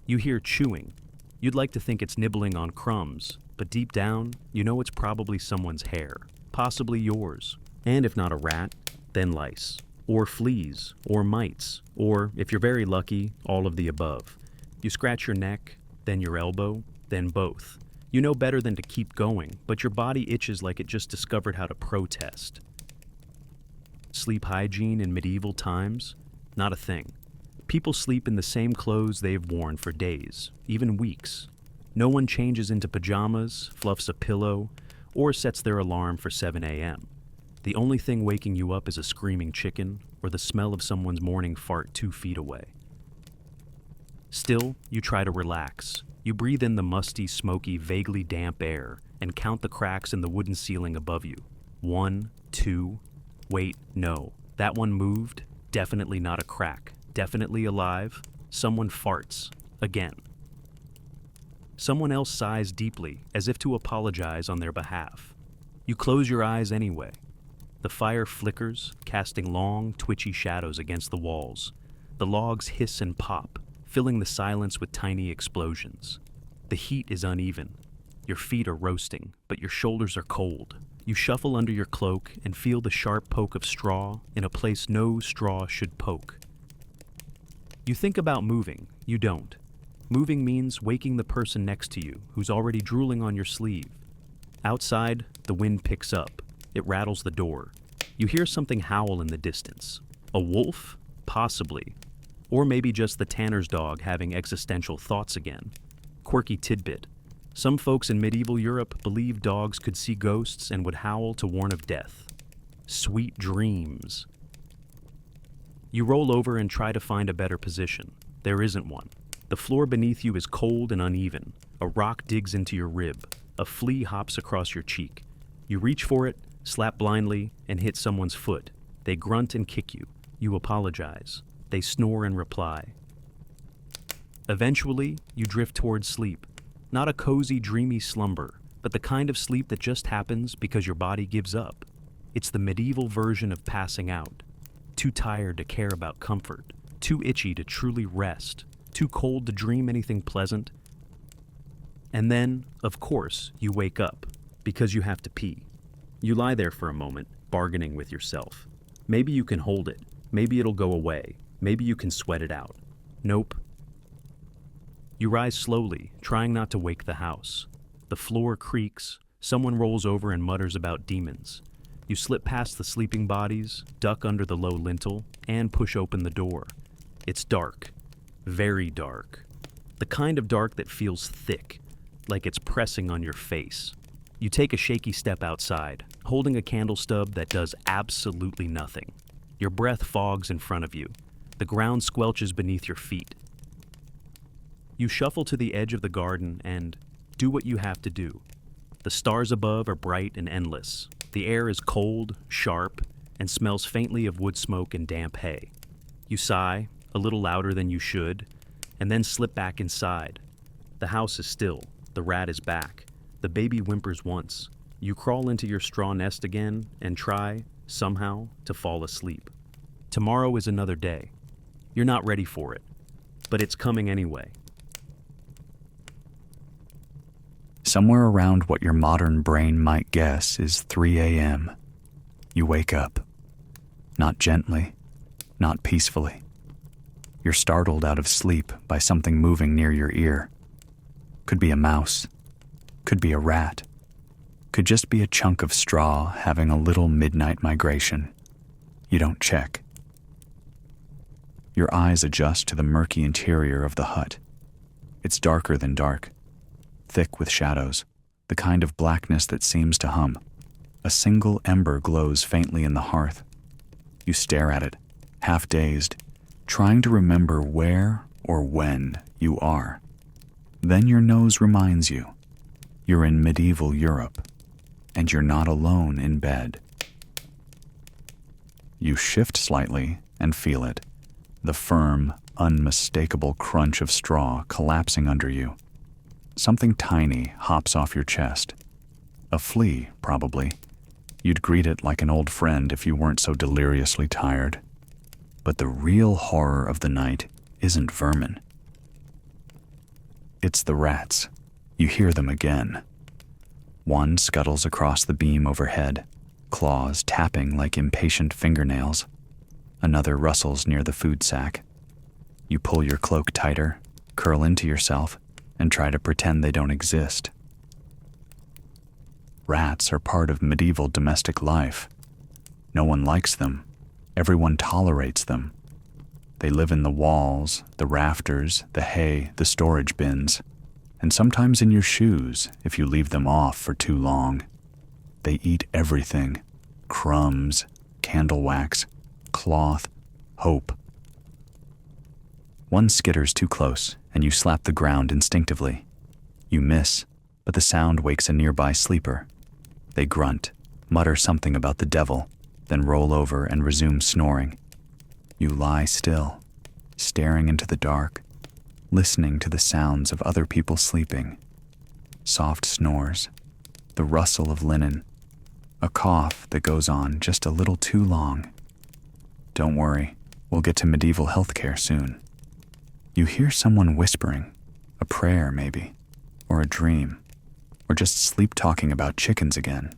You hear chewing. You'd like to think it's nibbling on crumbs, but deep down, you know it's probably someone's hair, possibly yours. And if not a rat, then lice, or fleas, or mites, or, if you're very lucky, all of the above. You scratch your neck, then your elbow, then both. You know better than to keep going, but your body itches like it just discovered how to protest. Sleep hygiene in medieval times? Not a thing. People sleep in the same clothes they've worn for days, even weeks. No one changes into pajamas, fluffs a pillow, or sets their alarm for 7 a.m. The only thing waking you up is a screaming chicken or the smell of someone's morning fart 2 feet away. Still, you try to relax. You breathe in the musty, smoky, vaguely damp air and count the cracks in the wooden ceiling above you. 1, 2. Wait, no. That one moved. Definitely not a crack. Definitely alive. Someone farts. Again. Someone else sighs deeply, as if to apologize on their behalf. You close your eyes anyway. The fire flickers, casting long, twitchy shadows against the walls. The logs hiss and pop, filling the silence with tiny explosions. The heat is uneven. Your feet are roasting, but your shoulders are cold. You shuffle under your cloak and feel the sharp poke of straw in a place no straw should poke. You think about moving. You don't. Moving means waking the person next to you who's already drooling on your sleeve. Outside, the wind picks up. It rattles the door. You hear something howl in the distance. A wolf? Possibly. Or maybe just the tanner's dog having existential thoughts again. Quirky tidbit. Some folks in medieval Europe believed dogs could see ghosts and would howl to warn of death. Sweet dreams. You roll over and try to find a better position. There isn't one. The floor beneath you is cold and uneven. A rock digs into your rib. A flea hops across your cheek. You reach for it, slap blindly, and hit someone's foot. They grunt and kick you. You apologize. They snore and reply. Eventually, you drift towards sleep. Not a cozy, dreamy slumber, but the kind of sleep that just happens because your body gives up. It's the medieval version of passing out. Too tired to care about comfort. Too itchy to truly rest. Too cold to dream anything pleasant. And then, of course, you wake up, because you have to pee. You lie there for a moment, bargaining with yourself. Maybe you can hold it. Maybe it'll go away. Maybe you can sweat it out. Nope. You rise slowly, trying not to wake the house. The floor creaks. Someone rolls over and mutters about demons. You slip past the sleeping bodies, duck under the low lintel, and push open the door. It's dark. Very dark. The kind of dark that feels thick, like it's pressing on your face. You take a shaky step outside, holding a candle stub that does absolutely nothing. Your breath fogs in front of you. The ground squelches beneath your feet. You shuffle to the edge of the garden and do what you have to do. The stars above are bright and endless. The air is cold, sharp, and smells faintly of wood smoke and damp hay. You sigh, a little louder than you should, and then slip back inside. The house is still. The rat is back. The baby whimpers once. You crawl into your straw nest again and try, somehow, to fall asleep. Tomorrow is another day. You're not ready for it, but it's coming anyway. Somewhere around what your modern brain might guess is 3 a.m. You wake up. Not gently, not peacefully. You're startled out of sleep by something moving near your ear. Could be a mouse. Could be a rat. Could just be a chunk of straw having a little midnight migration. You don't check. Your eyes adjust to the murky interior of the hut. It's darker than dark. Thick with shadows, the kind of blackness that seems to hum. A single ember glows faintly in the hearth. You stare at it, half dazed, trying to remember where or when you are. Then your nose reminds you, you're in medieval Europe, and you're not alone in bed. You shift slightly and feel it, the firm, unmistakable crunch of straw collapsing under you. Something tiny hops off your chest. A flea, probably. You'd greet it like an old friend if you weren't so deliriously tired. But the real horror of the night isn't vermin. It's the rats. You hear them again. One scuttles across the beam overhead, claws tapping like impatient fingernails. Another rustles near the food sack. You pull your cloak tighter, curl into yourself, and try to pretend they don't exist. Rats are part of medieval domestic life. No one likes them. Everyone tolerates them. They live in the walls, the rafters, the hay, the storage bins, and sometimes in your shoes if you leave them off for too long. They eat everything: crumbs, candle wax, cloth, hope. One skitters too close, and you slap the ground instinctively. You miss, but the sound wakes a nearby sleeper. They grunt, mutter something about the devil, then roll over and resume snoring. You lie still, staring into the dark, listening to the sounds of other people sleeping. Soft snores, the rustle of linen, a cough that goes on just a little too long. Don't worry, we'll get to medieval healthcare soon. You hear someone whispering, a prayer maybe, or a dream, or just sleep talking about chickens again.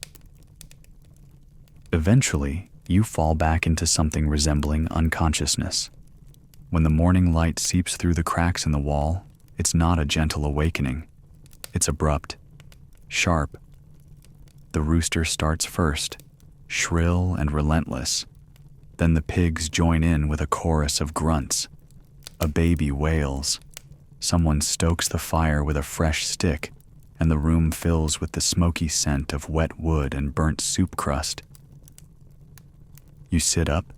Eventually, you fall back into something resembling unconsciousness. When the morning light seeps through the cracks in the wall, it's not a gentle awakening. It's abrupt, sharp. The rooster starts first, shrill and relentless. Then the pigs join in with a chorus of grunts. A baby wails. Someone stokes the fire with a fresh stick, and the room fills with the smoky scent of wet wood and burnt soup crust. You sit up,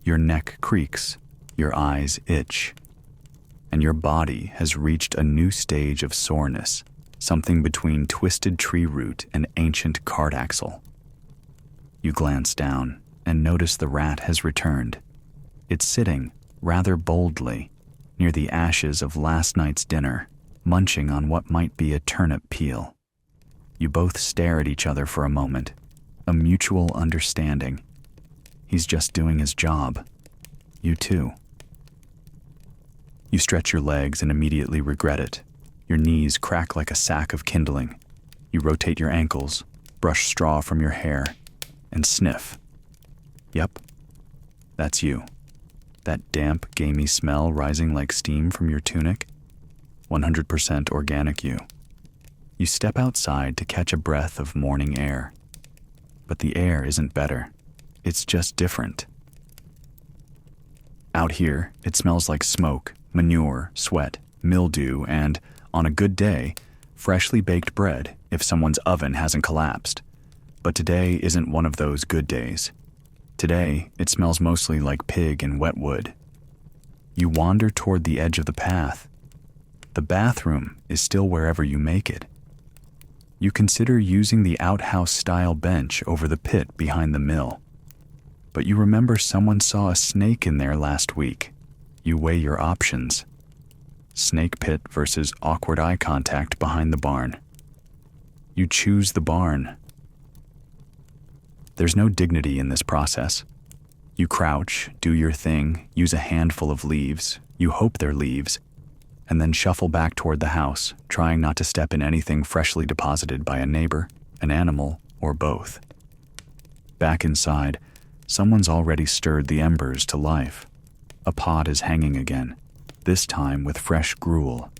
your neck creaks, your eyes itch, and your body has reached a new stage of soreness, something between twisted tree root and ancient cart axle. You glance down and notice the rat has returned. It's sitting, rather boldly, near the ashes of last night's dinner, munching on what might be a turnip peel. You both stare at each other for a moment, a mutual understanding. He's just doing his job. You too. You stretch your legs and immediately regret it. Your knees crack like a sack of kindling. You rotate your ankles, brush straw from your hair, and sniff. Yep, that's you. That damp, gamey smell rising like steam from your tunic. 100% organic you. You step outside to catch a breath of morning air. But the air isn't better. It's just different. Out here, it smells like smoke, manure, sweat, mildew, and, on a good day, freshly baked bread if someone's oven hasn't collapsed. But today isn't one of those good days. Today, it smells mostly like pig and wet wood. You wander toward the edge of the path. The bathroom is still wherever you make it. You consider using the outhouse-style bench over the pit behind the mill. But you remember someone saw a snake in there last week. You weigh your options. Snake pit versus awkward eye contact behind the barn. You choose the barn. There's no dignity in this process. You crouch, do your thing, use a handful of leaves, you hope they're leaves, and then shuffle back toward the house, trying not to step in anything freshly deposited by a neighbor, an animal, or both. Back inside, someone's already stirred the embers to life. A pot is hanging again, this time with fresh gruel.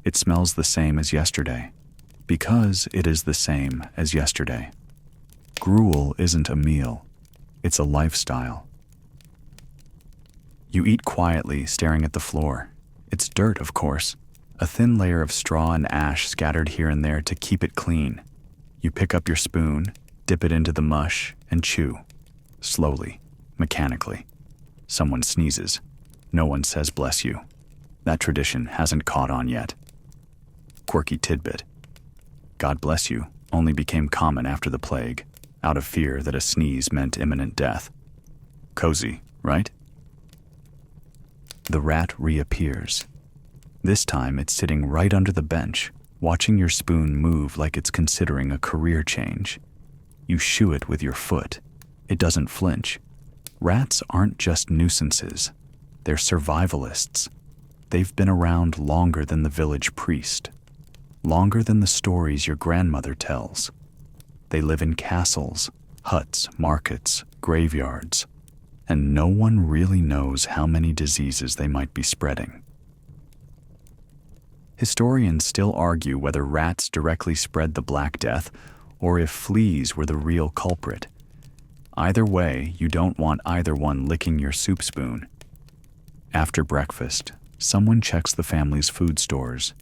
It smells the same as yesterday, because it is the same as yesterday. Gruel isn't a meal, it's a lifestyle. You eat quietly, staring at the floor. It's dirt, of course, a thin layer of straw and ash scattered here and there to keep it clean. You pick up your spoon, dip it into the mush, and chew. Slowly, mechanically. Someone sneezes. No one says bless you. That tradition hasn't caught on yet. Quirky tidbit. God bless you only became common after the plague, out of fear that a sneeze meant imminent death. Cozy, right? The rat reappears. This time it's sitting right under the bench, watching your spoon move like it's considering a career change. You shoo it with your foot. It doesn't flinch. Rats aren't just nuisances. They're survivalists. They've been around longer than the village priest, longer than the stories your grandmother tells. They live in castles, huts, markets, graveyards, and no one really knows how many diseases they might be spreading. Historians still argue whether rats directly spread the Black Death or if fleas were the real culprit. Either way, you don't want either one licking your soup spoon. After breakfast, someone checks the family's food stores.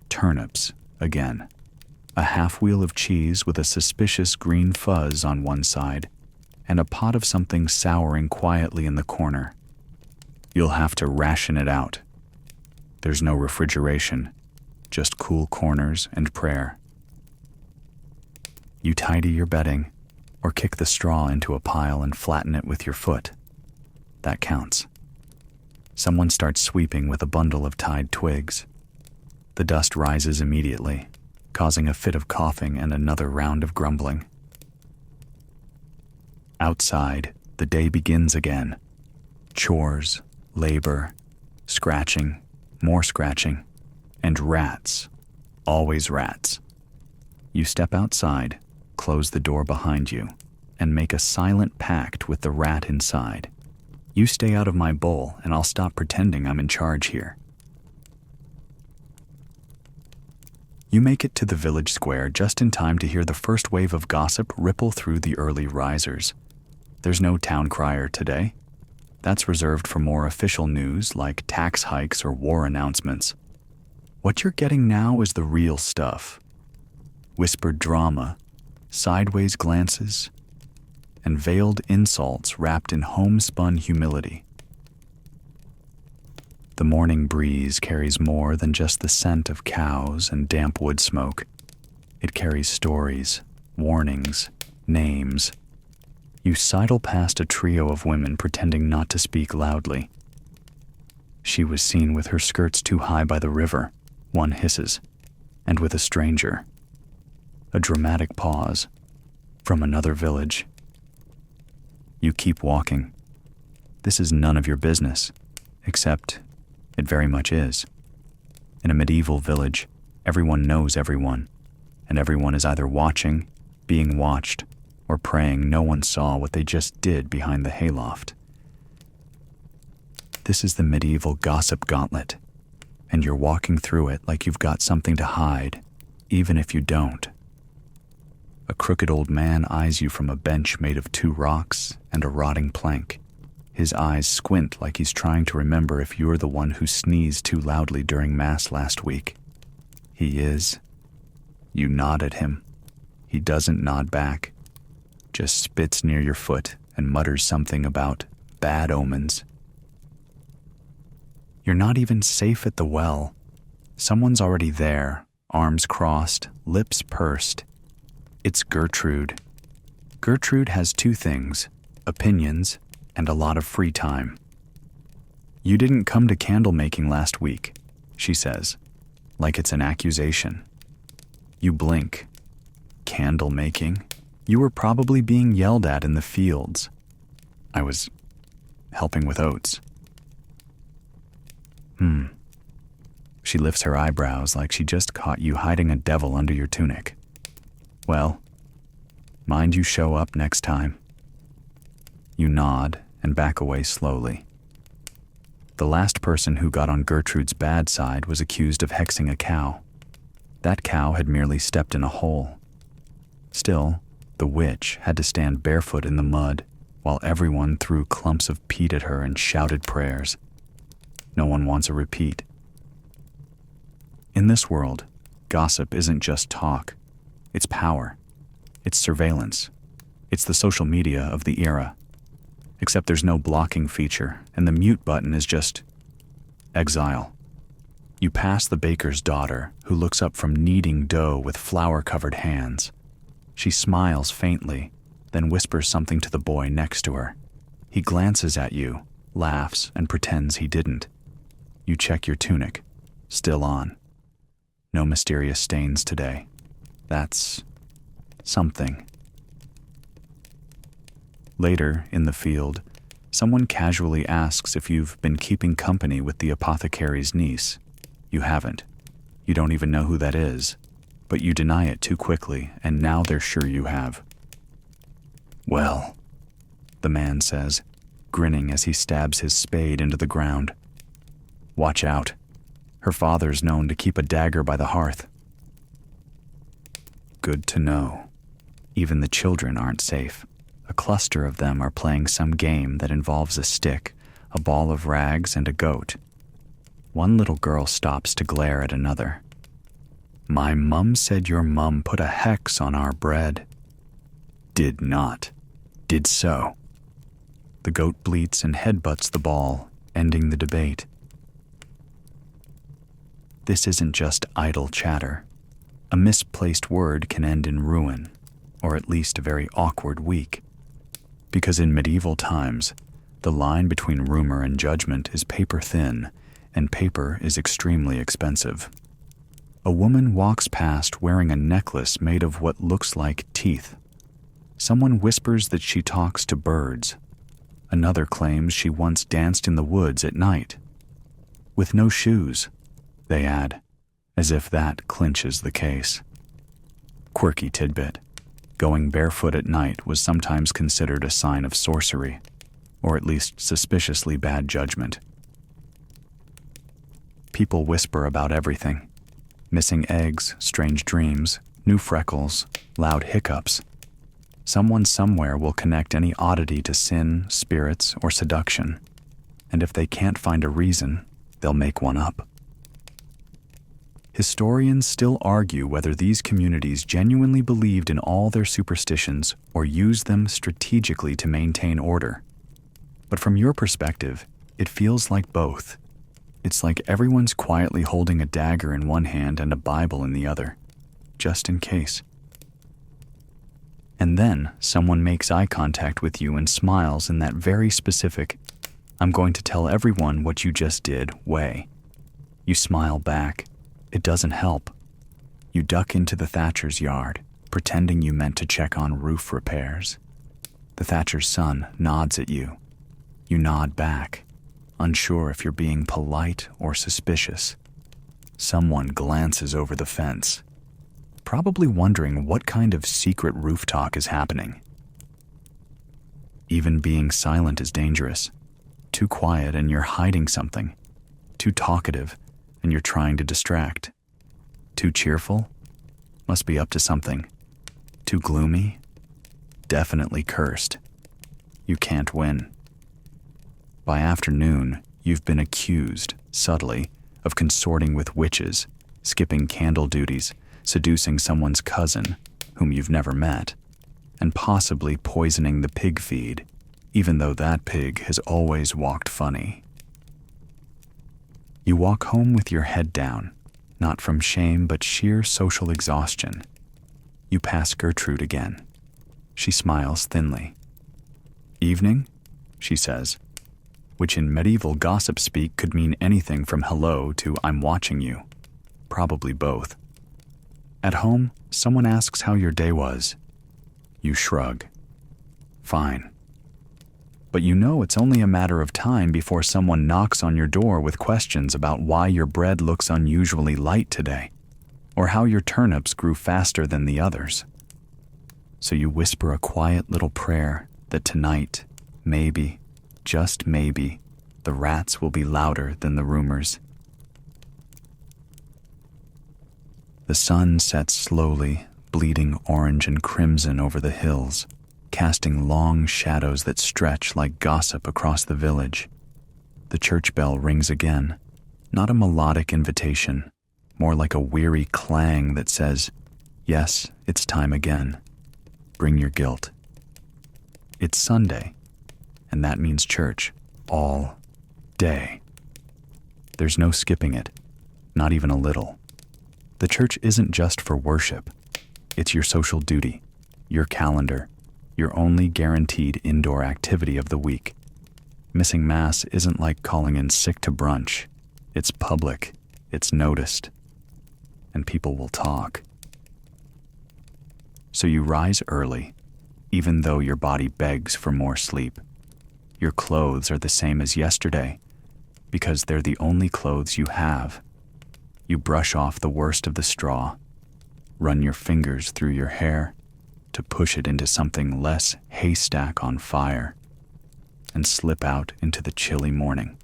Turnips, again. A half-wheel of cheese with a suspicious green fuzz on one side, and a pot of something souring quietly in the corner. You'll have to ration it out. There's no refrigeration, just cool corners and prayer. You tidy your bedding, or kick the straw into a pile and flatten it with your foot. That counts. Someone starts sweeping with a bundle of tied twigs. The dust rises immediately, causing a fit of coughing and another round of grumbling. Outside, the day begins again. Chores, labor, scratching, more scratching, and rats. Always rats. You step outside, close the door behind you, and make a silent pact with the rat inside. You stay out of my bowl, and I'll stop pretending I'm in charge here. You make it to the village square just in time to hear the first wave of gossip ripple through the early risers. There's no town crier today. That's reserved for more official news like tax hikes or war announcements. What you're getting now is the real stuff. Whispered drama, sideways glances, and veiled insults wrapped in homespun humility. The morning breeze carries more than just the scent of cows and damp wood smoke. It carries stories, warnings, names. You sidle past a trio of women pretending not to speak loudly. She was seen with her skirts too high by the river, one hisses, and with a stranger. A dramatic pause. From another village. You keep walking. This is none of your business, except it very much is. In a medieval village, everyone knows everyone, and everyone is either watching, being watched, or praying no one saw what they just did behind the hayloft. This is the medieval gossip gauntlet, and you're walking through it like you've got something to hide, even if you don't. A crooked old man eyes you from a bench made of 2 rocks and a rotting plank. His eyes squint like he's trying to remember if you're the one who sneezed too loudly during Mass last week. He is. You nod at him. He doesn't nod back, just spits near your foot and mutters something about bad omens. You're not even safe at the well. Someone's already there, arms crossed, lips pursed. It's Gertrude. Gertrude has 2 things, opinions and a lot of free time. You didn't come to candle making last week, she says, like it's an accusation. You blink. Candle making? You were probably being yelled at in the fields. I was helping with oats. She lifts her eyebrows like she just caught you hiding a devil under your tunic. Well, mind you show up next time. You nod and back away slowly. The last person who got on Gertrude's bad side was accused of hexing a cow. That cow had merely stepped in a hole. Still, the witch had to stand barefoot in the mud while everyone threw clumps of peat at her and shouted prayers. No one wants a repeat. In this world, gossip isn't just talk. It's power. It's surveillance. It's the social media of the era. Except there's no blocking feature, and the mute button is just exile. You pass the baker's daughter, who looks up from kneading dough with flour-covered hands. She smiles faintly, then whispers something to the boy next to her. He glances at you, laughs, and pretends he didn't. You check your tunic. Still on. No mysterious stains today. That's something. Later, in the field, someone casually asks if you've been keeping company with the apothecary's niece. You haven't. You don't even know who that is. but you deny it too quickly, and now they're sure you have. "Well," the man says, grinning as he stabs his spade into the ground. "Watch out. Her father's known to keep a dagger by the hearth." Good to know. Even the children aren't safe. A cluster of them are playing some game that involves a stick, a ball of rags, and a goat. One little girl stops to glare at another. "My mum said your mum put a hex on our bread." "Did not. Did so." The goat bleats and headbutts the ball, ending the debate. This isn't just idle chatter. A misplaced word can end in ruin, or at least a very awkward week. Because in medieval times, the line between rumor and judgment is paper thin, and paper is extremely expensive. A woman walks past wearing a necklace made of what looks like teeth. Someone whispers that she talks to birds. Another claims she once danced in the woods at night. "With no shoes," they add, as if that clinches the case. Quirky tidbit. Going barefoot at night was sometimes considered a sign of sorcery, or at least suspiciously bad judgment. People whisper about everything. Missing eggs, strange dreams, new freckles, loud hiccups. Someone somewhere will connect any oddity to sin, spirits, or seduction, and if they can't find a reason, they'll make one up. Historians still argue whether these communities genuinely believed in all their superstitions or used them strategically to maintain order. But from your perspective, it feels like both. It's like everyone's quietly holding a dagger in one hand and a Bible in the other, just in case. And then someone makes eye contact with you and smiles in that very specific, "I'm going to tell everyone what you just did" way. You smile back. It doesn't help. You duck into the thatcher's yard, pretending you meant to check on roof repairs. The thatcher's son nods at you. You nod back, unsure if you're being polite or suspicious. Someone glances over the fence, probably wondering what kind of secret roof talk is happening. Even being silent is dangerous. Too quiet and you're hiding something. Too talkative and you're trying to distract. Too cheerful? Must be up to something. Too gloomy? Definitely cursed. You can't win. By afternoon, you've been accused, subtly, of consorting with witches, skipping candle duties, seducing someone's cousin, whom you've never met, and possibly poisoning the pig feed, even though that pig has always walked funny. You walk home with your head down, not from shame but sheer social exhaustion. You pass Gertrude again. She smiles thinly. "Evening?" she says, which in medieval gossip speak could mean anything from hello to "I'm watching you." Probably both. At home, someone asks how your day was. You shrug. Fine. But you know it's only a matter of time before someone knocks on your door with questions about why your bread looks unusually light today, or how your turnips grew faster than the others. So you whisper a quiet little prayer that tonight, maybe, just maybe, the rats will be louder than the rumors. The sun sets slowly, bleeding orange and crimson over the hills, casting long shadows that stretch like gossip across the village. The church bell rings again, not a melodic invitation, more like a weary clang that says, "Yes, it's time again. Bring your guilt." It's Sunday, and that means church all day. There's no skipping it, not even a little. The church isn't just for worship. It's your social duty, your calendar, your only guaranteed indoor activity of the week. Missing Mass isn't like calling in sick to brunch. It's public, it's noticed, and people will talk. So you rise early, even though your body begs for more sleep. Your clothes are the same as yesterday, because they're the only clothes you have. You brush off the worst of the straw, run your fingers through your hair, to push it into something less haystack on fire, and slip out into the chilly morning.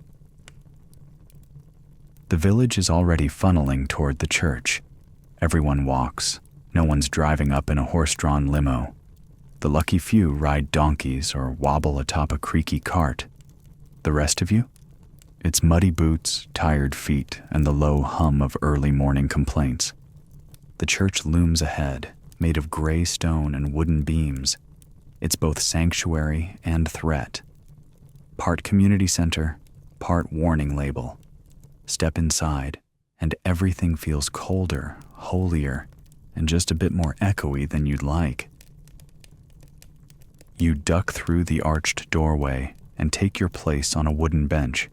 The village is already funneling toward the church. Everyone walks. No one's driving up in a horse-drawn limo. The lucky few ride donkeys or wobble atop a creaky cart. The rest of you? It's muddy boots, tired feet, and the low hum of early morning complaints. The church looms ahead, made of gray stone and wooden beams. It's both sanctuary and threat. Part community center, part warning label. Step inside, and everything feels colder, holier, and just a bit more echoey than you'd like. You duck through the arched doorway and take your place on a wooden bench.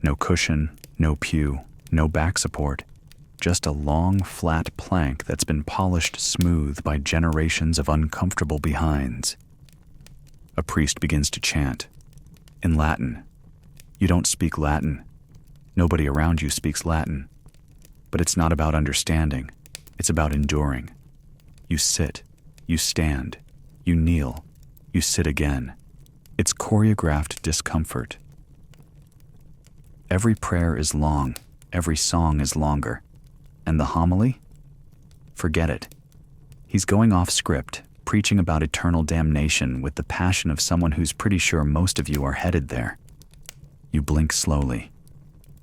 No cushion, no pew, no back support. Just a long, flat plank that's been polished smooth by generations of uncomfortable behinds. A priest begins to chant. In Latin. You don't speak Latin. Nobody around you speaks Latin. But it's not about understanding. It's about enduring. You sit. You stand. You kneel. You sit again. It's choreographed discomfort. Every prayer is long. Every song is longer. And the homily? Forget it. He's going off script, preaching about eternal damnation with the passion of someone who's pretty sure most of you are headed there. You blink slowly,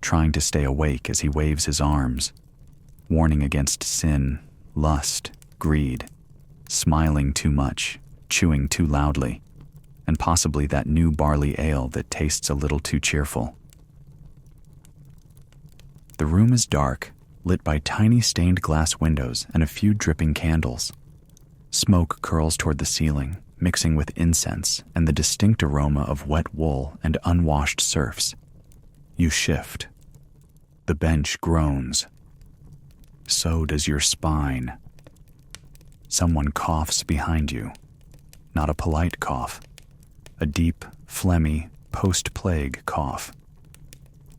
trying to stay awake as he waves his arms, warning against sin, lust, greed, smiling too much, chewing too loudly, and possibly that new barley ale that tastes a little too cheerful. The room is dark, lit by tiny stained glass windows and a few dripping candles. Smoke curls toward the ceiling, mixing with incense and the distinct aroma of wet wool and unwashed serfs. You shift. The bench groans. So does your spine. Someone coughs behind you. Not a polite cough. A deep, phlegmy, post-plague cough.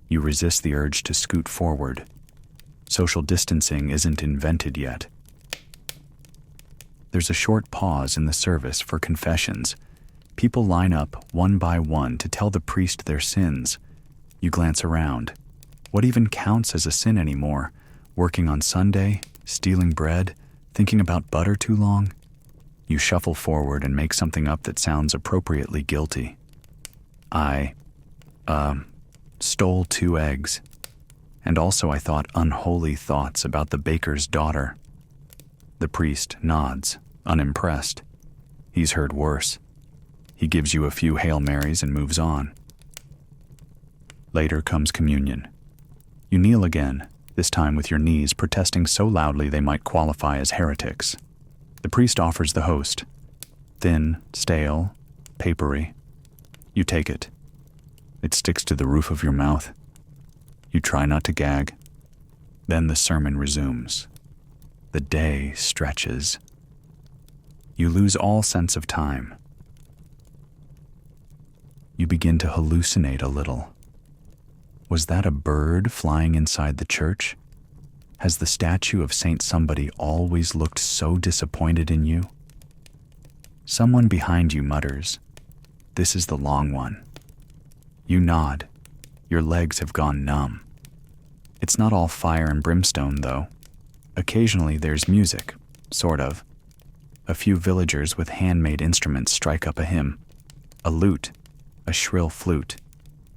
You resist the urge to scoot forward. Social distancing isn't invented yet. There's a short pause in the service for confessions. People line up one by one to tell the priest their sins. You glance around. What even counts as a sin anymore? Working on Sunday? Stealing bread? Thinking about butter too long? You shuffle forward and make something up that sounds appropriately guilty. I stole 2 eggs. And also I thought unholy thoughts about the baker's daughter. The priest nods, unimpressed. He's heard worse. He gives you a few Hail Marys and moves on. Later comes communion. You kneel again, this time with your knees protesting so loudly they might qualify as heretics. The priest offers the host. Thin, stale, papery. You take it. It sticks to the roof of your mouth. You try not to gag. Then the sermon resumes. The day stretches. You lose all sense of time. You begin to hallucinate a little. Was that a bird flying inside the church? Has the statue of Saint Somebody always looked so disappointed in you? Someone behind you mutters, "This is the long one." You nod. Your legs have gone numb. It's not all fire and brimstone, though. Occasionally there's music, sort of. A few villagers with handmade instruments strike up a hymn. A lute, a shrill flute,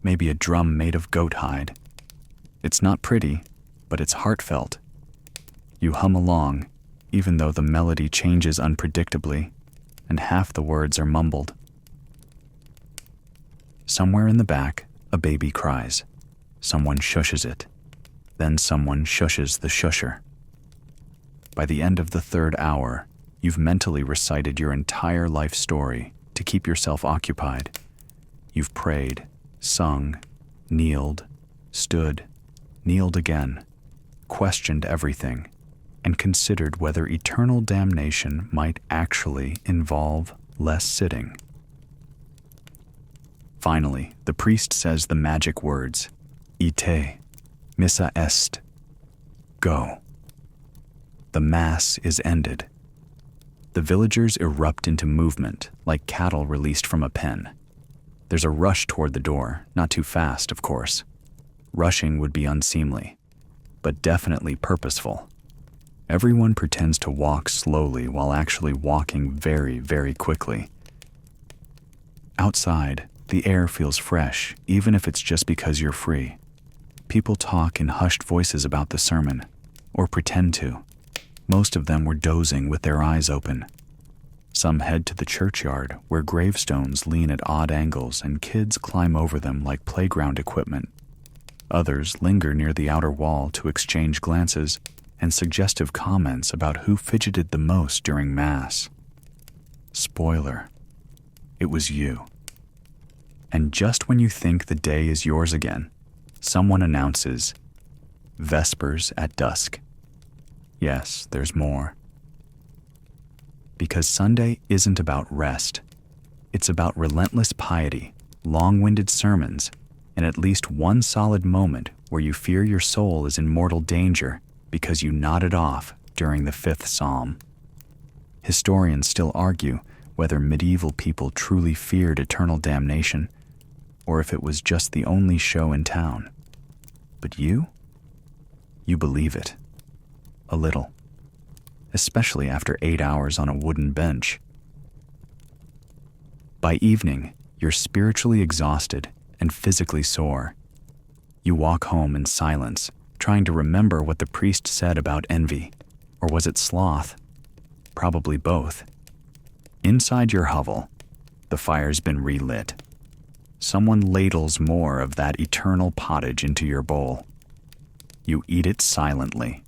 maybe a drum made of goat hide. It's not pretty, but it's heartfelt. You hum along, even though the melody changes unpredictably, and half the words are mumbled. Somewhere in the back, a baby cries. Someone shushes it. Then someone shushes the shusher. By the end of the 3rd hour, you've mentally recited your entire life story to keep yourself occupied. You've prayed, sung, kneeled, stood, kneeled again, questioned everything, and considered whether eternal damnation might actually involve less sitting. Finally, the priest says the magic words, "Ite, missa est," go. The Mass is ended. The villagers erupt into movement like cattle released from a pen. There's a rush toward the door, not too fast, of course. Rushing would be unseemly, but definitely purposeful. Everyone pretends to walk slowly while actually walking very, very quickly. Outside, the air feels fresh, even if it's just because you're free. People talk in hushed voices about the sermon, or pretend to. Most of them were dozing with their eyes open. Some head to the churchyard, where gravestones lean at odd angles and kids climb over them like playground equipment. Others linger near the outer wall to exchange glances and suggestive comments about who fidgeted the most during Mass. Spoiler: it was you. And just when you think the day is yours again, someone announces, Vespers at dusk. Yes, there's more. Because Sunday isn't about rest. It's about relentless piety, long-winded sermons, and at least one solid moment where you fear your soul is in mortal danger because you nodded off during the 5th Psalm. Historians still argue whether medieval people truly feared eternal damnation, or if it was just the only show in town. But you believe it. A little. Especially after 8 hours on a wooden bench. By evening, you're spiritually exhausted and physically sore. You walk home in silence, trying to remember what the priest said about envy. Or was it sloth? Probably both. Inside your hovel, the fire's been relit. Someone ladles more of that eternal pottage into your bowl. You eat it silently,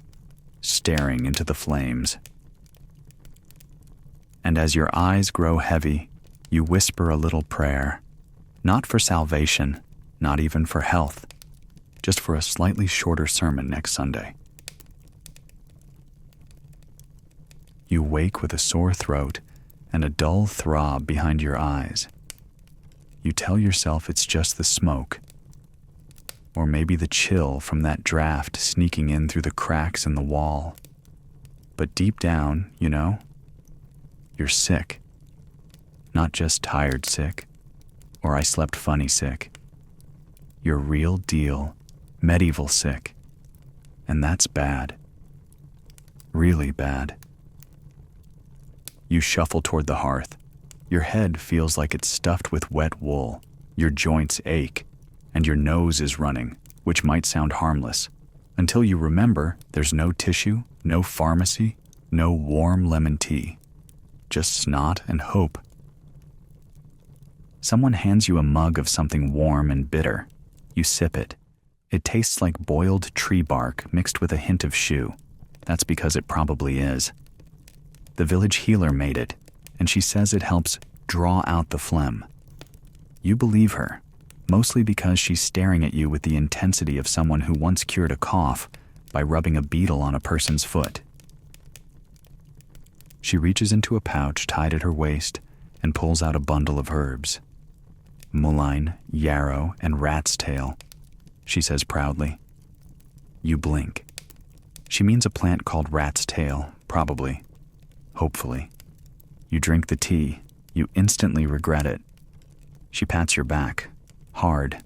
staring into the flames. And as your eyes grow heavy, you whisper a little prayer, not for salvation, not even for health, just for a slightly shorter sermon next Sunday. You wake with a sore throat and a dull throb behind your eyes. You tell yourself it's just the smoke, or maybe the chill from that draft sneaking in through the cracks in the wall. But deep down, you know, you're sick. Not just tired sick, or I slept funny sick. You're real deal, medieval sick. And that's bad. Really bad. You shuffle toward the hearth. Your head feels like it's stuffed with wet wool. Your joints ache, and your nose is running, which might sound harmless, until you remember there's no tissue, no pharmacy, no warm lemon tea. Just snot and hope. Someone hands you a mug of something warm and bitter. You sip it. It tastes like boiled tree bark mixed with a hint of shoe. That's because it probably is. The village healer made it, and she says it helps draw out the phlegm. You believe her, mostly because she's staring at you with the intensity of someone who once cured a cough by rubbing a beetle on a person's foot. She reaches into a pouch tied at her waist and pulls out a bundle of herbs. Mullein, yarrow, and rat's tail, she says proudly. You blink. She means a plant called rat's tail, probably. Hopefully. You drink the tea. You instantly regret it. She pats your back. Hard.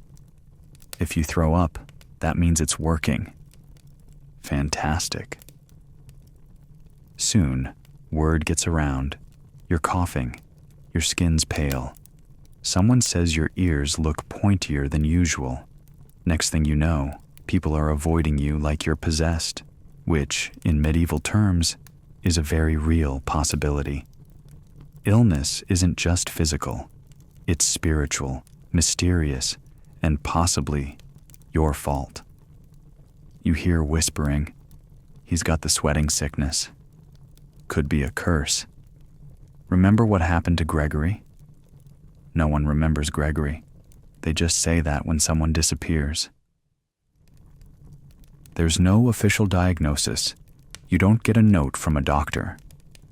If you throw up, that means it's working. Fantastic. Soon, word gets around. You're coughing. Your skin's pale. Someone says your ears look pointier than usual. Next thing you know, people are avoiding you like you're possessed, which, in medieval terms, is a very real possibility. Illness isn't just physical. It's spiritual, mysterious, and possibly your fault. You hear whispering. He's got the sweating sickness. Could be a curse. Remember what happened to Gregory? No one remembers Gregory. They just say that when someone disappears. There's no official diagnosis. You don't get a note from a doctor.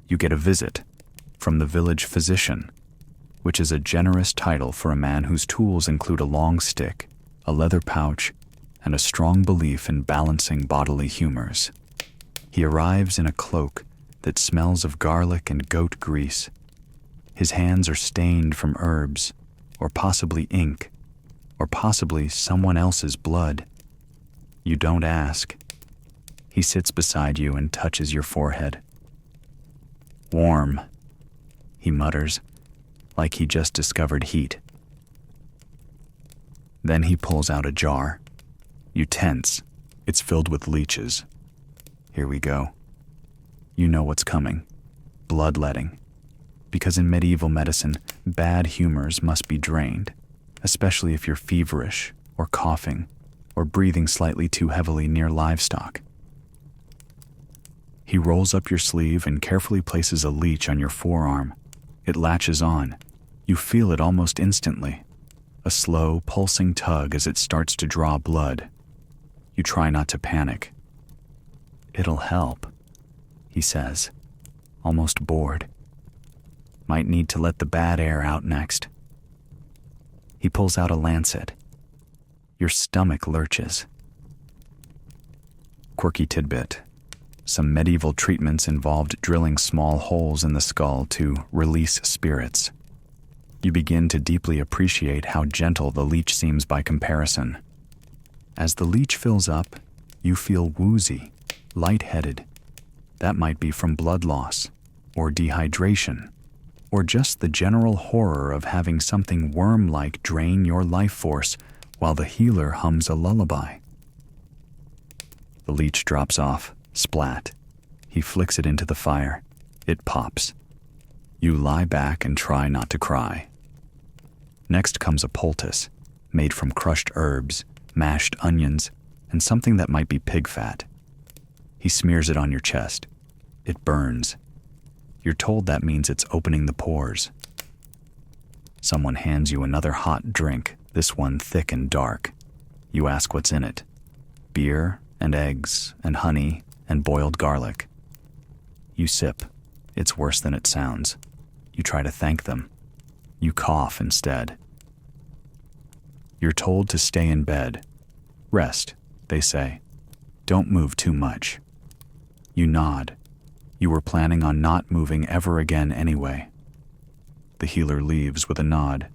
You get a visit from the village physician, which is a generous title for a man whose tools include a long stick, a leather pouch, and a strong belief in balancing bodily humors. He arrives in a cloak that smells of garlic and goat grease. His hands are stained from herbs, or possibly ink, or possibly someone else's blood. You don't ask. He sits beside you and touches your forehead. Warm, he mutters, like he just discovered heat. Then he pulls out a jar. You tense. It's filled with leeches. Here we go. You know what's coming. Bloodletting. Because in medieval medicine, bad humors must be drained, especially if you're feverish or coughing or breathing slightly too heavily near livestock. He rolls up your sleeve and carefully places a leech on your forearm. It latches on. You feel it almost instantly. A slow, pulsing tug as it starts to draw blood. You try not to panic. It'll help, he says, almost bored. Might need to let the bad air out next. He pulls out a lancet. Your stomach lurches. Quirky tidbit. Some medieval treatments involved drilling small holes in the skull to release spirits. You begin to deeply appreciate how gentle the leech seems by comparison. As the leech fills up, you feel woozy, lightheaded. That might be from blood loss, or dehydration, or just the general horror of having something worm-like drain your life force while the healer hums a lullaby. The leech drops off, splat. He flicks it into the fire. It pops. You lie back and try not to cry. Next comes a poultice, made from crushed herbs, mashed onions, and something that might be pig fat. He smears it on your chest. It burns. You're told that means it's opening the pores. Someone hands you another hot drink, this one thick and dark. You ask what's in it. Beer and eggs and honey and boiled garlic. You sip. It's worse than it sounds. You try to thank them. You cough instead. You're told to stay in bed. Rest, they say. Don't move too much. You nod. You were planning on not moving ever again anyway. The healer leaves with a nod.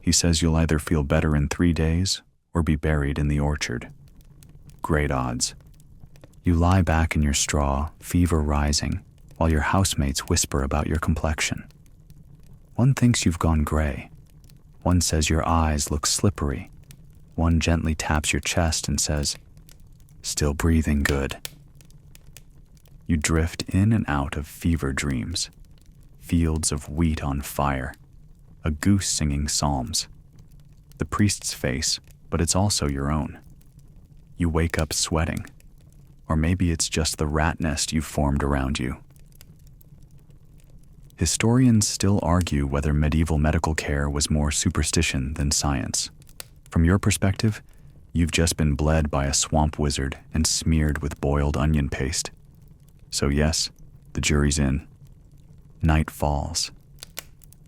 He says you'll either feel better in 3 days or be buried in the orchard. Great odds. You lie back in your straw, fever rising, while your housemates whisper about your complexion. One thinks you've gone gray. One says your eyes look slippery. One gently taps your chest and says, "Still breathing good." You drift in and out of fever dreams. Fields of wheat on fire. A goose singing psalms. The priest's face, but it's also your own. You wake up sweating. Or maybe it's just the rat nest you've formed around you. Historians still argue whether medieval medical care was more superstition than science. From your perspective, you've just been bled by a swamp wizard and smeared with boiled onion paste. So yes, the jury's in. Night falls.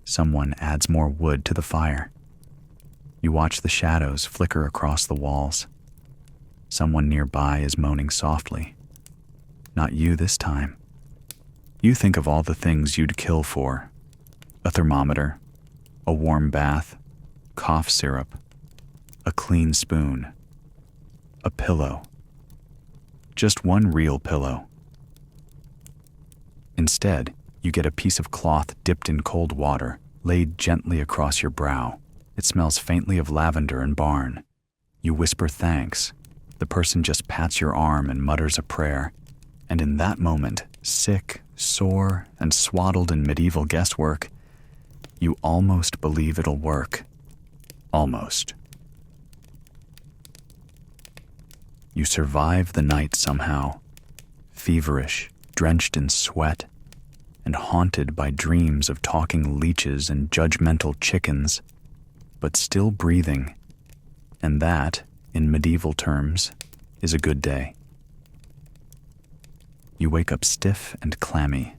Someone adds more wood to the fire. You watch the shadows flicker across the walls. Someone nearby is moaning softly. Not you this time. You think of all the things you'd kill for. A thermometer, a warm bath, cough syrup, a clean spoon, a pillow. Just one real pillow. Instead, you get a piece of cloth dipped in cold water, laid gently across your brow. It smells faintly of lavender and barn. You whisper thanks. The person just pats your arm and mutters a prayer. And in that moment, sick, sore, and swaddled in medieval guesswork, you almost believe it'll work. Almost. You survive the night somehow, feverish, drenched in sweat, and haunted by dreams of talking leeches and judgmental chickens, but still breathing. And that, in medieval terms, is a good day. You wake up stiff and clammy.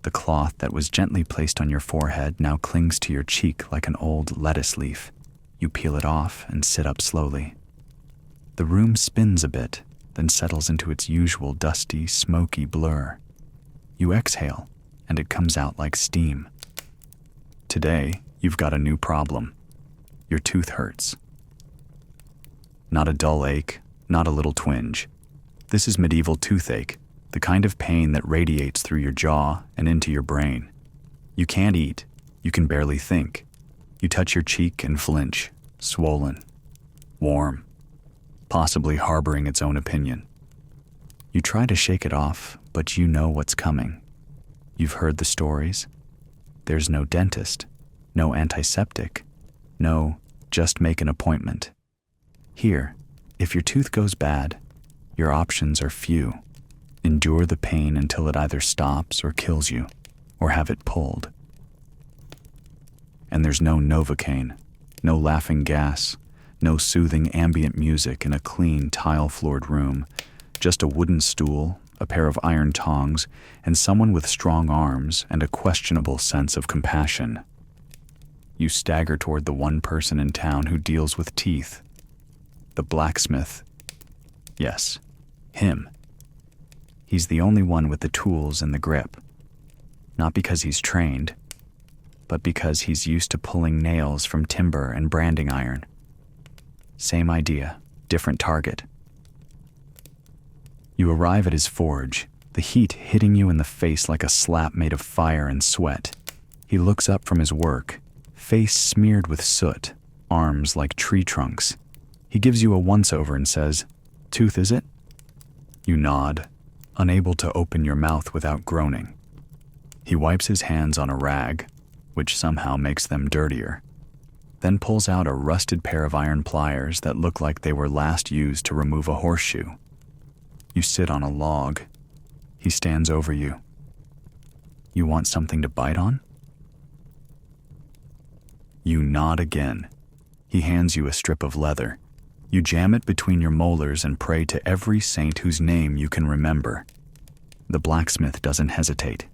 The cloth that was gently placed on your forehead now clings to your cheek like an old lettuce leaf. You peel it off and sit up slowly. The room spins a bit. then settles into its usual dusty, smoky blur. You exhale, and it comes out like steam. Today, you've got a new problem. Your tooth hurts. Not a dull ache, not a little twinge. This is medieval toothache, the kind of pain that radiates through your jaw and into your brain. You can't eat, you can barely think. You touch your cheek and flinch, swollen, warm, possibly harboring its own opinion. You try to shake it off, but you know what's coming. You've heard the stories. There's no dentist, no antiseptic, no just make an appointment. Here, if your tooth goes bad, your options are few. Endure the pain until it either stops or kills you, or have it pulled. And there's no Novocaine, no laughing gas, no soothing ambient music in a clean tile-floored room, just a wooden stool, a pair of iron tongs, and someone with strong arms and a questionable sense of compassion. You stagger toward the one person in town who deals with teeth. The blacksmith. Yes, him. He's the only one with the tools and the grip. Not because he's trained, but because he's used to pulling nails from timber and branding iron. Same idea, different target. You arrive at his forge, the heat hitting you in the face like a slap made of fire and sweat. He looks up from his work, face smeared with soot, arms like tree trunks. He gives you a once-over and says, "Tooth, is it?" You nod, unable to open your mouth without groaning. He wipes his hands on a rag, which somehow makes them dirtier, then pulls out a rusted pair of iron pliers that look like they were last used to remove a horseshoe. You sit on a log. He stands over you. You want something to bite on? You nod again. He hands you a strip of leather. You jam it between your molars and pray to every saint whose name you can remember. The blacksmith doesn't hesitate.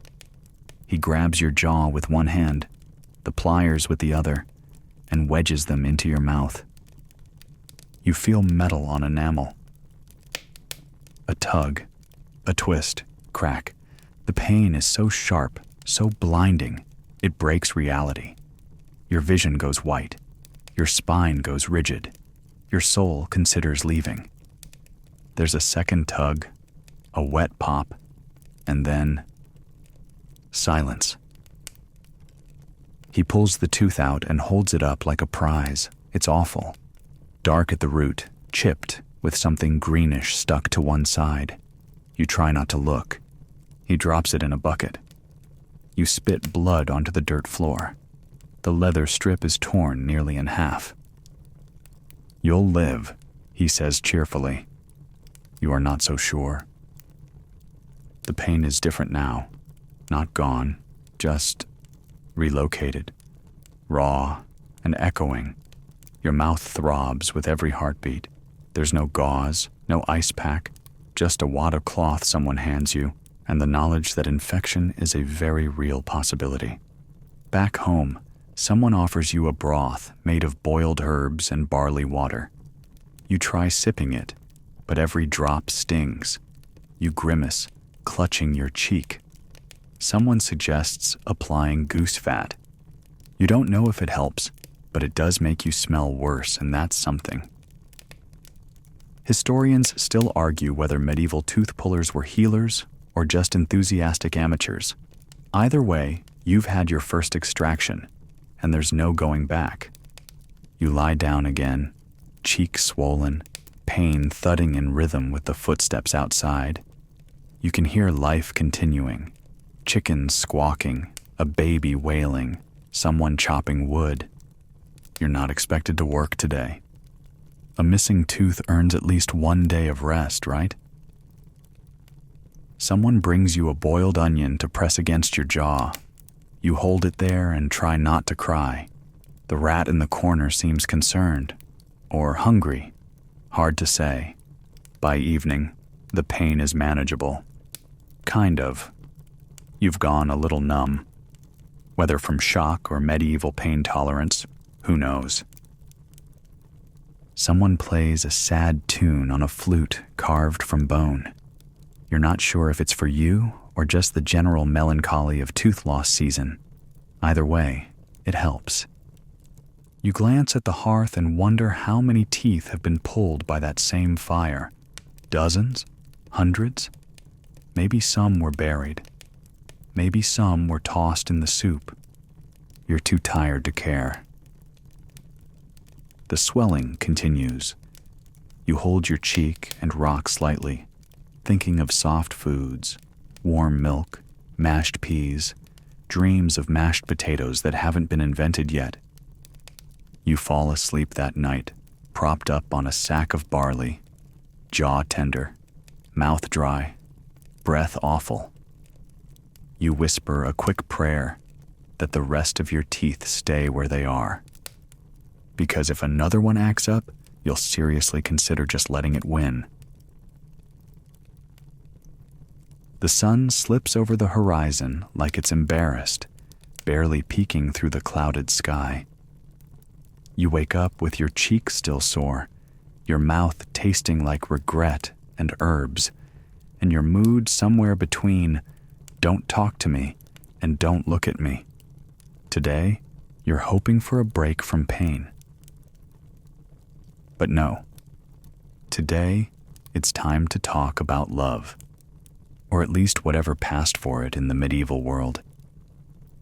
He grabs your jaw with one hand, the pliers with the other, and wedges them into your mouth. You feel metal on enamel. A tug, a twist, crack. The pain is so sharp, so blinding, it breaks reality. Your vision goes white. Your spine goes rigid. Your soul considers leaving. There's a second tug, a wet pop, and then silence. He pulls the tooth out and holds it up like a prize. It's awful. Dark at the root, chipped, with something greenish stuck to one side. You try not to look. He drops it in a bucket. You spit blood onto the dirt floor. The leather strip is torn nearly in half. "You'll live," he says cheerfully. You are not so sure. The pain is different now. Not gone, just relocated. Raw and echoing. Your mouth throbs with every heartbeat. There's no gauze, no ice pack, just a wad of cloth someone hands you, and the knowledge that infection is a very real possibility. Back home, someone offers you a broth made of boiled herbs and barley water. You try sipping it, but every drop stings. You grimace, clutching your cheek. Someone suggests applying goose fat. You don't know if it helps, but it does make you smell worse, and that's something. Historians still argue whether medieval tooth pullers were healers or just enthusiastic amateurs. Either way, you've had your first extraction, and there's no going back. You lie down again, cheek swollen, pain thudding in rhythm with the footsteps outside. You can hear life continuing. Chickens squawking, a baby wailing, someone chopping wood. You're not expected to work today. A missing tooth earns at least one day of rest, right? Someone brings you a boiled onion to press against your jaw. You hold it there and try not to cry. The rat in the corner seems concerned, or hungry. Hard to say. By evening, the pain is manageable. Kind of. You've gone a little numb. Whether from shock or medieval pain tolerance, who knows? Someone plays a sad tune on a flute carved from bone. You're not sure if it's for you or just the general melancholy of tooth loss season. Either way, it helps. You glance at the hearth and wonder how many teeth have been pulled by that same fire. Dozens? Hundreds? Maybe some were buried. Maybe some were tossed in the soup. You're too tired to care. The swelling continues. You hold your cheek and rock slightly, thinking of soft foods, warm milk, mashed peas, dreams of mashed potatoes that haven't been invented yet. You fall asleep that night, propped up on a sack of barley, jaw tender, mouth dry, breath awful. You whisper a quick prayer that the rest of your teeth stay where they are. Because if another one acts up, you'll seriously consider just letting it win. The sun slips over the horizon like it's embarrassed, barely peeking through the clouded sky. You wake up with your cheeks still sore, your mouth tasting like regret and herbs, and your mood somewhere between "don't talk to me" and "don't look at me." Today, you're hoping for a break from pain. But no. Today, it's time to talk about love, or at least whatever passed for it in the medieval world.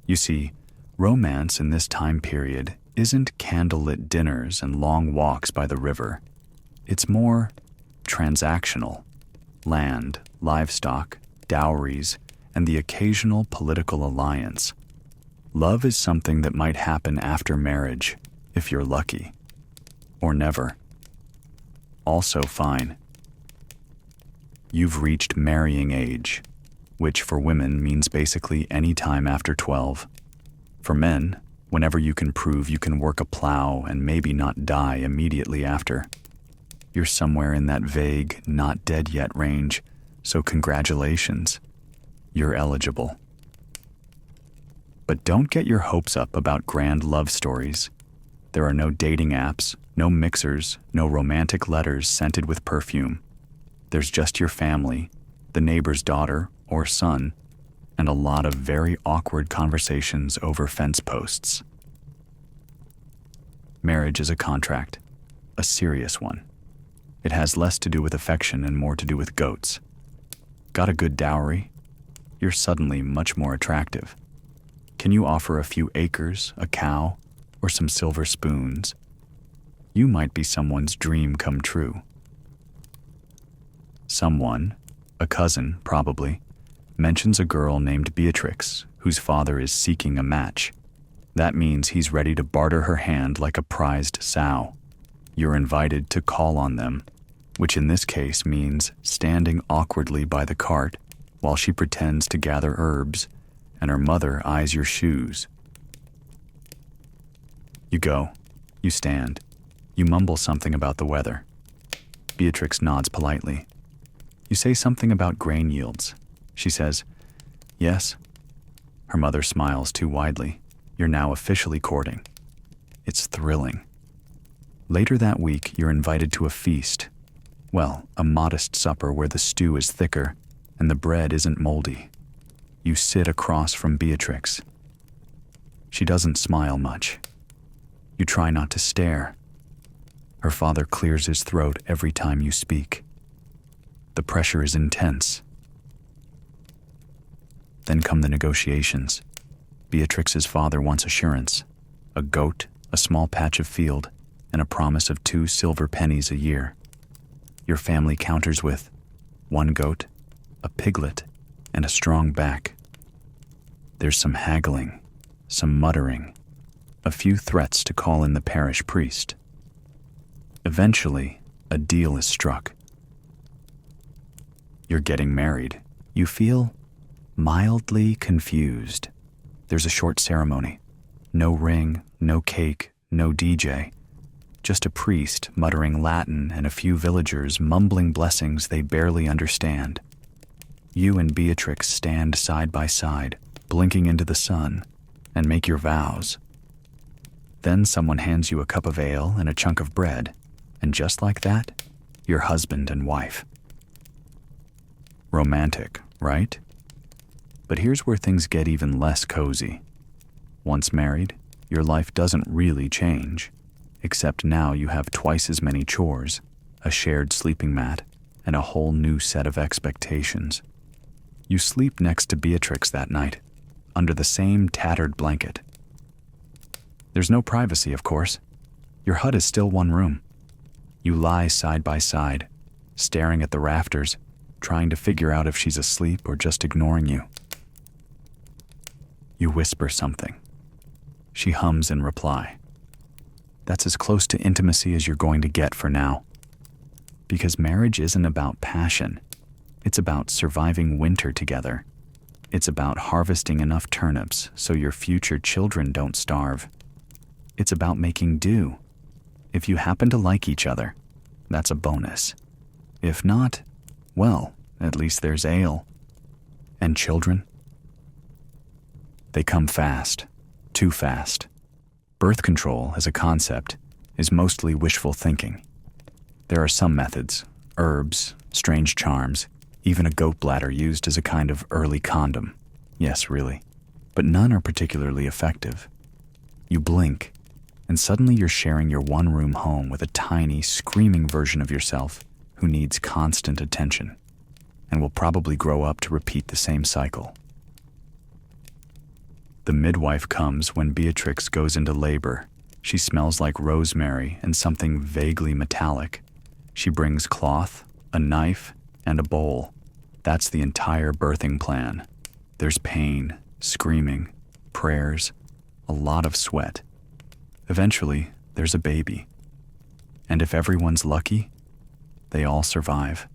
You see, romance in this time period isn't candlelit dinners and long walks by the river. It's more transactional. Land, livestock, dowries, and the occasional political alliance. Love is something that might happen after marriage, if you're lucky. Or never. Also fine. You've reached marrying age, which for women means basically any time after 12. For men, whenever you can prove you can work a plow and maybe not die immediately after. You're somewhere in that vague, not dead yet range, so congratulations. You're eligible. But don't get your hopes up about grand love stories. There are no dating apps, no mixers, no romantic letters scented with perfume. There's just your family, the neighbor's daughter or son, and a lot of very awkward conversations over fence posts. Marriage is a contract, a serious one. It has less to do with affection and more to do with goats. Got a good dowry? You're suddenly much more attractive. Can you offer a few acres, a cow, or some silver spoons? You might be someone's dream come true. Someone, a cousin probably, mentions a girl named Beatrix whose father is seeking a match. That means he's ready to barter her hand like a prized sow. You're invited to call on them, which in this case means standing awkwardly by the cart while she pretends to gather herbs and her mother eyes your shoes. You go, you stand, you mumble something about the weather. Beatrix nods politely. You say something about grain yields. She says, "Yes." Her mother smiles too widely. You're now officially courting. It's thrilling. Later that week, you're invited to a feast. Well, a modest supper where the stew is thicker and the bread isn't moldy. You sit across from Beatrix. She doesn't smile much. You try not to stare. Her father clears his throat every time you speak. The pressure is intense. Then come the negotiations. Beatrix's father wants assurance. A goat, a small patch of field, and a promise of 2 silver pennies a year. Your family counters with 1 goat, a piglet, and a strong back. There's some haggling, some muttering, a few threats to call in the parish priest. Eventually, a deal is struck. You're getting married. You feel mildly confused. There's a short ceremony. No ring, no cake, no DJ. Just a priest muttering Latin and a few villagers mumbling blessings they barely understand. You and Beatrix stand side by side, blinking into the sun, and make your vows. Then someone hands you a cup of ale and a chunk of bread. And just like that, you're husband and wife. Romantic, right? But here's where things get even less cozy. Once married, your life doesn't really change, except now you have twice as many chores, a shared sleeping mat, and a whole new set of expectations. You sleep next to Beatrix that night, under the same tattered blanket. There's no privacy, of course. Your hut is still one room. You lie side by side, staring at the rafters, trying to figure out if she's asleep or just ignoring you. You whisper something. She hums in reply. That's as close to intimacy as you're going to get for now. Because marriage isn't about passion. It's about surviving winter together. It's about harvesting enough turnips so your future children don't starve. It's about making do. If you happen to like each other, that's a bonus. If not, well, at least there's ale. And children? They come fast, too fast. Birth control as a concept is mostly wishful thinking. There are some methods, herbs, strange charms, even a goat bladder used as a kind of early condom. Yes, really. But none are particularly effective. You blink, and suddenly you're sharing your one-room home with a tiny, screaming version of yourself who needs constant attention and will probably grow up to repeat the same cycle. The midwife comes when Beatrix goes into labor. She smells like rosemary and something vaguely metallic. She brings cloth, a knife, and a bowl. That's the entire birthing plan. There's pain, screaming, prayers, a lot of sweat. Eventually, there's a baby. And if everyone's lucky, they all survive.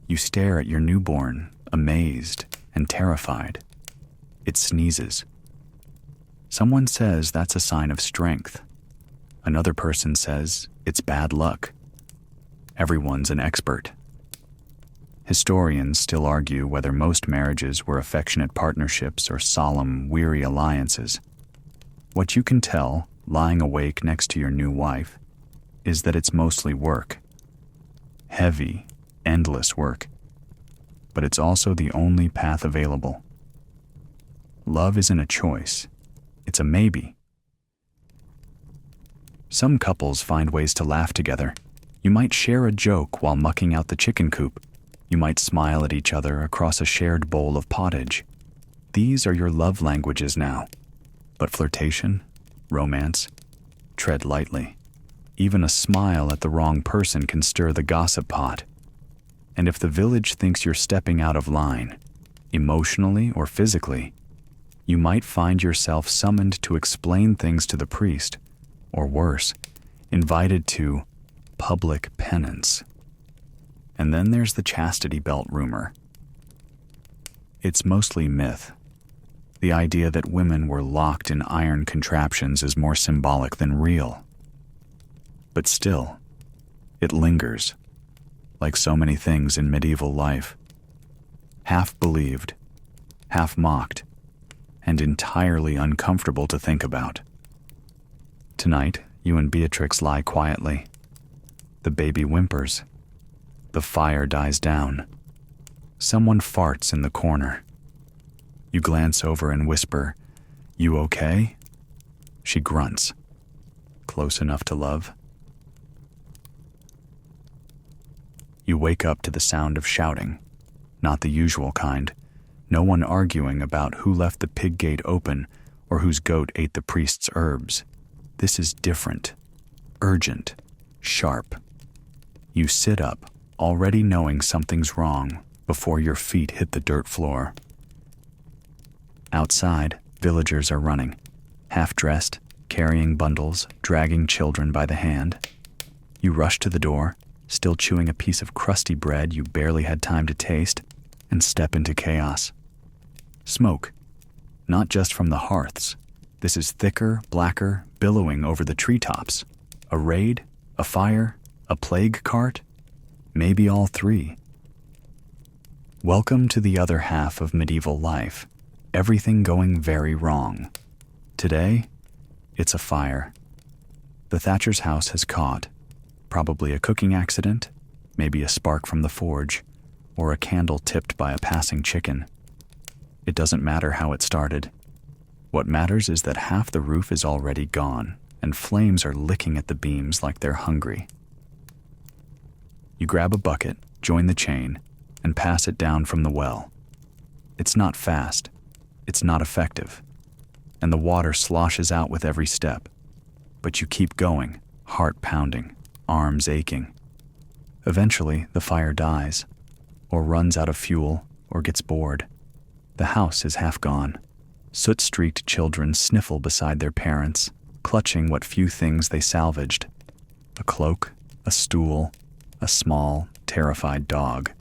You stare at your newborn, amazed and terrified. It sneezes. Someone says that's a sign of strength. Another person says it's bad luck. Everyone's an expert. Historians still argue whether most marriages were affectionate partnerships or solemn, weary alliances. What you can tell, lying awake next to your new wife, is that it's mostly work. Heavy, endless work. But it's also the only path available. Love isn't a choice. It's a maybe. Some couples find ways to laugh together. You might share a joke while mucking out the chicken coop. You might smile at each other across a shared bowl of pottage. These are your love languages now. But flirtation, romance, tread lightly. Even a smile at the wrong person can stir the gossip pot. And if the village thinks you're stepping out of line, emotionally or physically, you might find yourself summoned to explain things to the priest, or worse, invited to public penance. And then there's the chastity belt rumor. It's mostly myth. The idea that women were locked in iron contraptions is more symbolic than real. But still, it lingers, like so many things in medieval life. Half believed, half mocked, and entirely uncomfortable to think about. Tonight, you and Beatrix lie quietly. The baby whimpers. The fire dies down. Someone farts in the corner. You glance over and whisper, "You okay?" She grunts. Close enough to love? You wake up to the sound of shouting. Not the usual kind. No one arguing about who left the pig gate open or whose goat ate the priest's herbs. This is different, urgent, sharp. You sit up, already knowing something's wrong before your feet hit the dirt floor. Outside, villagers are running, half-dressed, carrying bundles, dragging children by the hand. You rush to the door, still chewing a piece of crusty bread you barely had time to taste, and step into chaos. Smoke, not just from the hearths. This is thicker, blacker, billowing over the treetops. A raid? A fire? A plague cart? Maybe all three. Welcome to the other half of medieval life. Everything going very wrong. Today, it's a fire. The Thatcher's house has caught. Probably a cooking accident, maybe a spark from the forge, or a candle tipped by a passing chicken. It doesn't matter how it started. What matters is that half the roof is already gone, and flames are licking at the beams like they're hungry. You grab a bucket, join the chain, and pass it down from the well. It's not fast, it's not effective, and the water sloshes out with every step. But you keep going, heart pounding, arms aching. Eventually, the fire dies, or runs out of fuel, or gets bored. The house is half gone. Soot-streaked children sniffle beside their parents, clutching what few things they salvaged. A cloak, a stool, a small, terrified dog.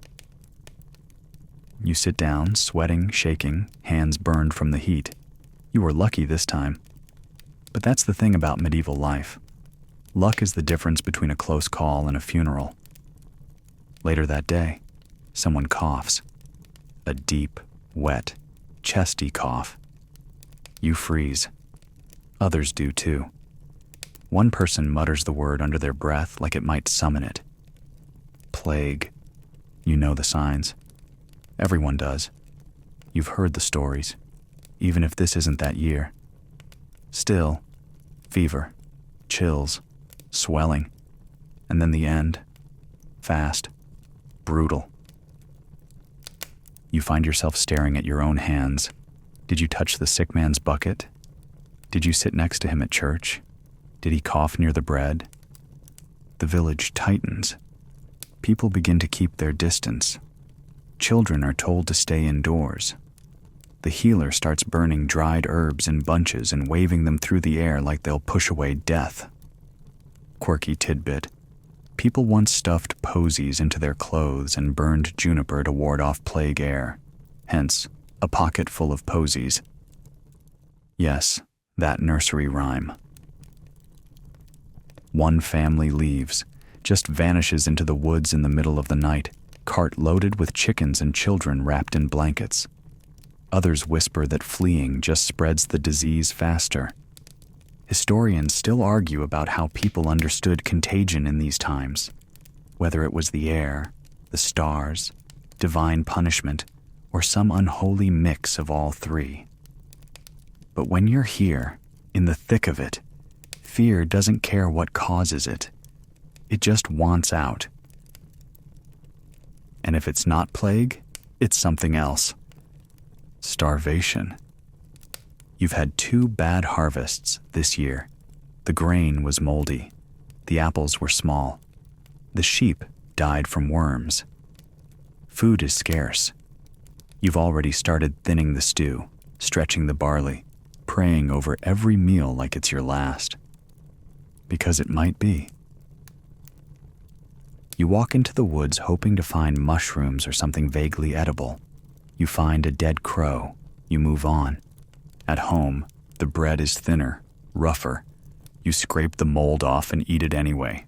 You sit down, sweating, shaking, hands burned from the heat. You were lucky this time. But that's the thing about medieval life. Luck is the difference between a close call and a funeral. Later that day, someone coughs. A deep, wet, chesty cough. You freeze. Others do too. One person mutters the word under their breath like it might summon it. Plague. You know the signs. Everyone does. You've heard the stories, even if this isn't that year. Still, fever, chills, swelling, and then the end. Fast, brutal. You find yourself staring at your own hands. Did you touch the sick man's bucket? Did you sit next to him at church? Did he cough near the bread? The village tightens. People begin to keep their distance. Children are told to stay indoors. The healer starts burning dried herbs in bunches and waving them through the air like they'll push away death. Quirky tidbit. People once stuffed posies into their clothes and burned juniper to ward off plague air. Hence, a pocket full of posies. Yes, that nursery rhyme. One family leaves, just vanishes into the woods in the middle of the night, cart loaded with chickens and children wrapped in blankets. Others whisper that fleeing just spreads the disease faster. Historians still argue about how people understood contagion in these times, whether it was the air, the stars, divine punishment, or some unholy mix of all three. But when you're here, in the thick of it, fear doesn't care what causes it. It just wants out. And if it's not plague, it's something else. Starvation. You've had 2 bad harvests this year. The grain was moldy. The apples were small. The sheep died from worms. Food is scarce. You've already started thinning the stew, stretching the barley, praying over every meal like it's your last. Because it might be. You walk into the woods hoping to find mushrooms or something vaguely edible. You find a dead crow. You move on. At home, the bread is thinner, rougher. You scrape the mold off and eat it anyway.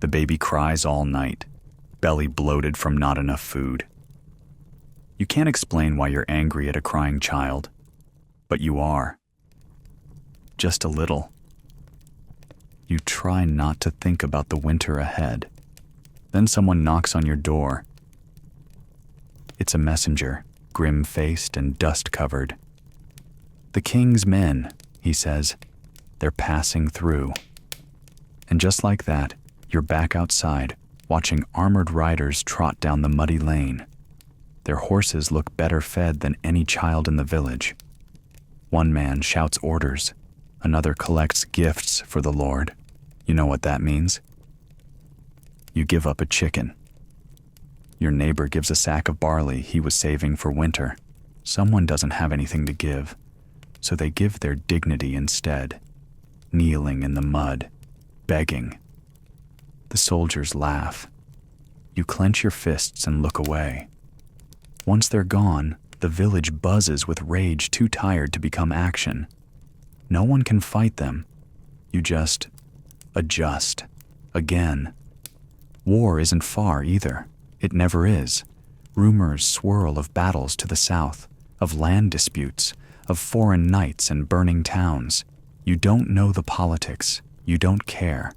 The baby cries all night, belly bloated from not enough food. You can't explain why you're angry at a crying child, but you are. Just a little. You try not to think about the winter ahead. Then someone knocks on your door. It's a messenger, grim-faced and dust-covered. "The king's men," he says. "They're passing through." And just like that, you're back outside, watching armored riders trot down the muddy lane. Their horses look better fed than any child in the village. One man shouts orders. Another collects gifts for the Lord. You know what that means? You give up a chicken. Your neighbor gives a sack of barley he was saving for winter. Someone doesn't have anything to give, so they give their dignity instead, kneeling in the mud, begging. The soldiers laugh. You clench your fists and look away. Once they're gone, the village buzzes with rage too tired to become action. No one can fight them. You just adjust. Again. War isn't far either. It never is. Rumors swirl of battles to the south, of land disputes, of foreign knights and burning towns. You don't know the politics. You don't care.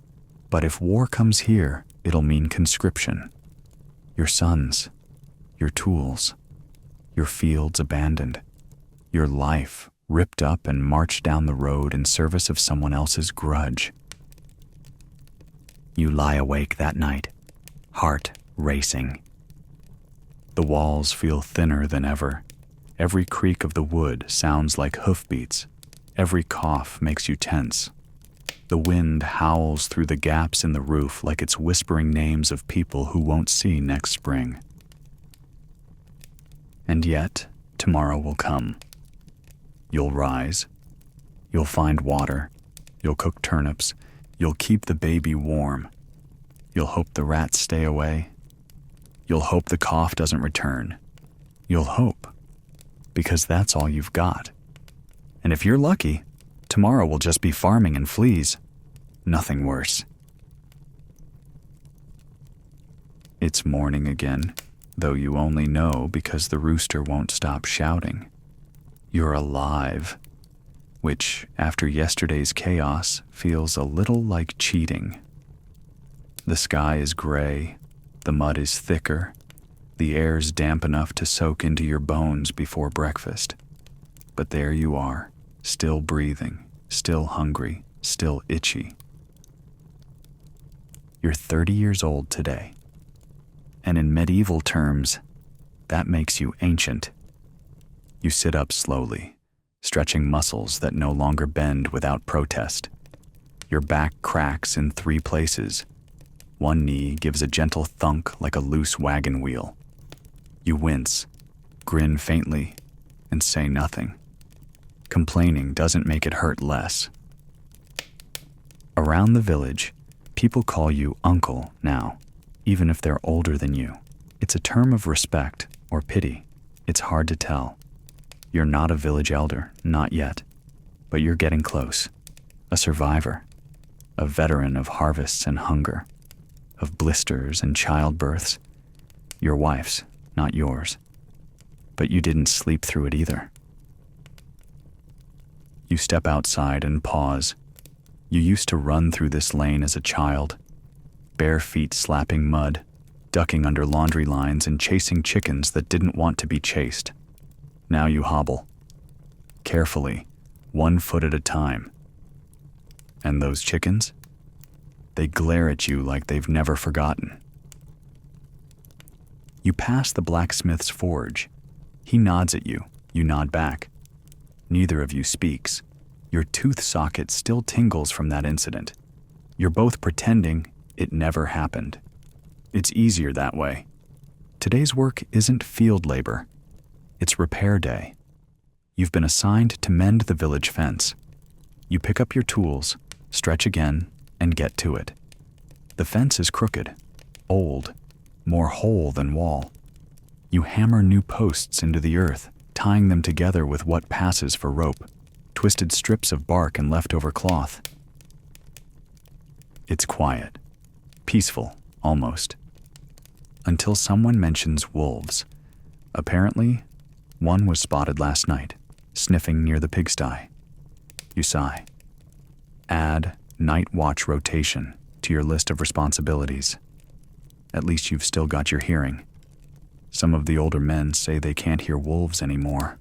But if war comes here, it'll mean conscription. Your sons, your tools, your fields abandoned, your life ripped up and marched down the road in service of someone else's grudge. You lie awake that night, heart racing. The walls feel thinner than ever. Every creak of the wood sounds like hoofbeats. Every cough makes you tense. The wind howls through the gaps in the roof like it's whispering names of people who won't see next spring. And yet, tomorrow will come. You'll rise. You'll find water. You'll cook turnips. You'll keep the baby warm. You'll hope the rats stay away. You'll hope the cough doesn't return. You'll hope, because that's all you've got. And if you're lucky, tomorrow will just be farming and fleas. Nothing worse. It's morning again, though you only know because the rooster won't stop shouting. You're alive, which, after yesterday's chaos, feels a little like cheating. The sky is gray, the mud is thicker, the air's damp enough to soak into your bones before breakfast. But there you are, still breathing, still hungry, still itchy. You're 30 years old today, and in medieval terms, that makes you ancient. You sit up slowly, stretching muscles that no longer bend without protest. Your back cracks in 3 places. One knee gives a gentle thunk like a loose wagon wheel. You wince, grin faintly, and say nothing. Complaining doesn't make it hurt less. Around the village, people call you uncle now, even if they're older than you. It's a term of respect or pity. It's hard to tell. You're not a village elder, not yet, but you're getting close. A survivor, a veteran of harvests and hunger, of blisters and childbirths. Your wife's, not yours. But you didn't sleep through it either. You step outside and pause. You used to run through this lane as a child, bare feet slapping mud, ducking under laundry lines and chasing chickens that didn't want to be chased. Now you hobble, carefully, 1 foot at a time. And those chickens? They glare at you like they've never forgotten. You pass the blacksmith's forge. He nods at you. You nod back. Neither of you speaks. Your tooth socket still tingles from that incident. You're both pretending it never happened. It's easier that way. Today's work isn't field labor. It's repair day. You've been assigned to mend the village fence. You pick up your tools, stretch again, and get to it. The fence is crooked, old, more hole than wall. You hammer new posts into the earth, tying them together with what passes for rope, twisted strips of bark and leftover cloth. It's quiet, peaceful, almost, until someone mentions wolves. Apparently, one was spotted last night, sniffing near the pigsty. You sigh. Add night watch rotation to your list of responsibilities. At least you've still got your hearing. Some of the older men say they can't hear wolves anymore.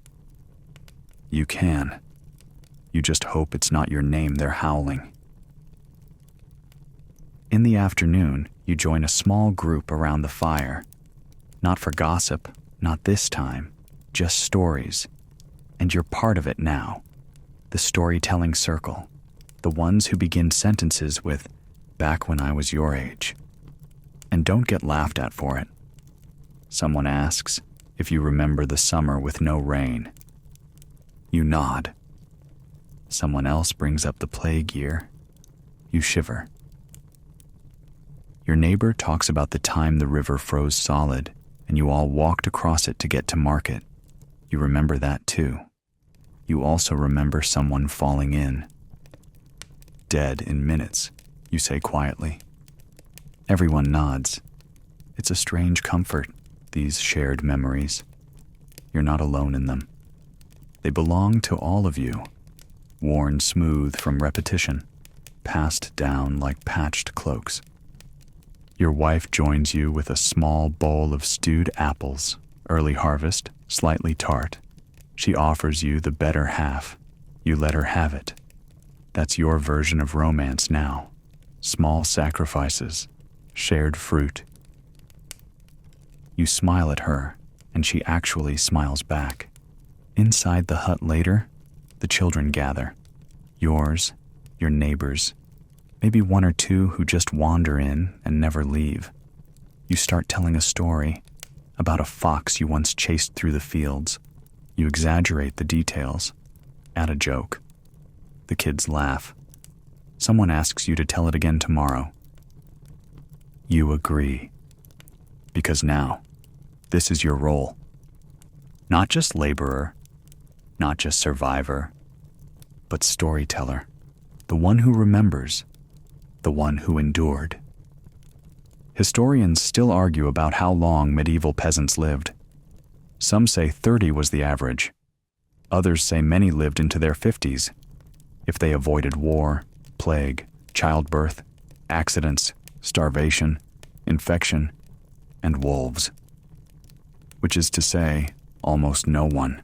You can. You just hope it's not your name they're howling. In the afternoon, you join a small group around the fire. Not for gossip, not this time, just stories. And you're part of it now. The storytelling circle. The ones who begin sentences with, "back when I was your age." And don't get laughed at for it. Someone asks if you remember the summer with no rain. You nod. Someone else brings up the plague year. You shiver. Your neighbor talks about the time the river froze solid and you all walked across it to get to market. You remember that too. You also remember someone falling in. Dead in minutes, you say quietly. Everyone nods. It's a strange comfort, these shared memories. You're not alone in them. They belong to all of you, worn smooth from repetition. passed down like patched cloaks. Your wife joins you with a small bowl of stewed apples, early harvest, slightly tart. She offers you the better half. You let her have it. That's your version of romance now. Small sacrifices, shared fruit. You smile at her, and she actually smiles back. Inside the hut later, the children gather. Yours, your neighbors, maybe one or two who just wander in and never leave. You start telling a story about a fox you once chased through the fields. You exaggerate the details, add a joke. The kids laugh. Someone asks you to tell it again tomorrow. You agree. Because now, this is your role. Not just laborer, not just survivor, but storyteller. The one who remembers, the one who endured. Historians still argue about how long medieval peasants lived. Some say 30 was the average. Others say many lived into their 50s, if they avoided war, plague, childbirth, accidents, starvation, infection, and wolves. Which is to say, almost no one.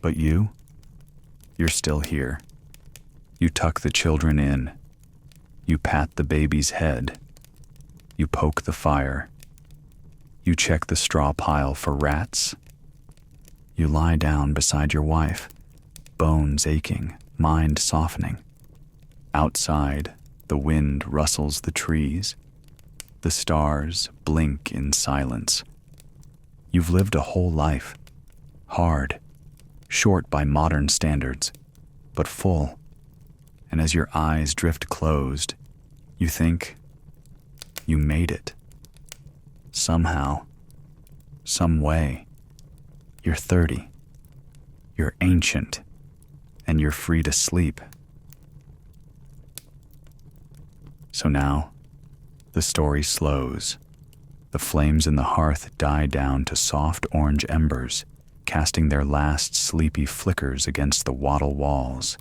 But you're still here. You tuck the children in. You pat the baby's head. You poke the fire. You check the straw pile for rats. You lie down beside your wife, bones aching, mind softening. Outside, the wind rustles the trees. The stars blink in silence. You've lived a whole life, hard, short by modern standards, but full. And as your eyes drift closed, you think, you made it. Somehow, some way. You're 30. You're ancient, and you're free to sleep. So now, the story slows. The flames in the hearth die down to soft orange embers, casting their last sleepy flickers against the wattle walls.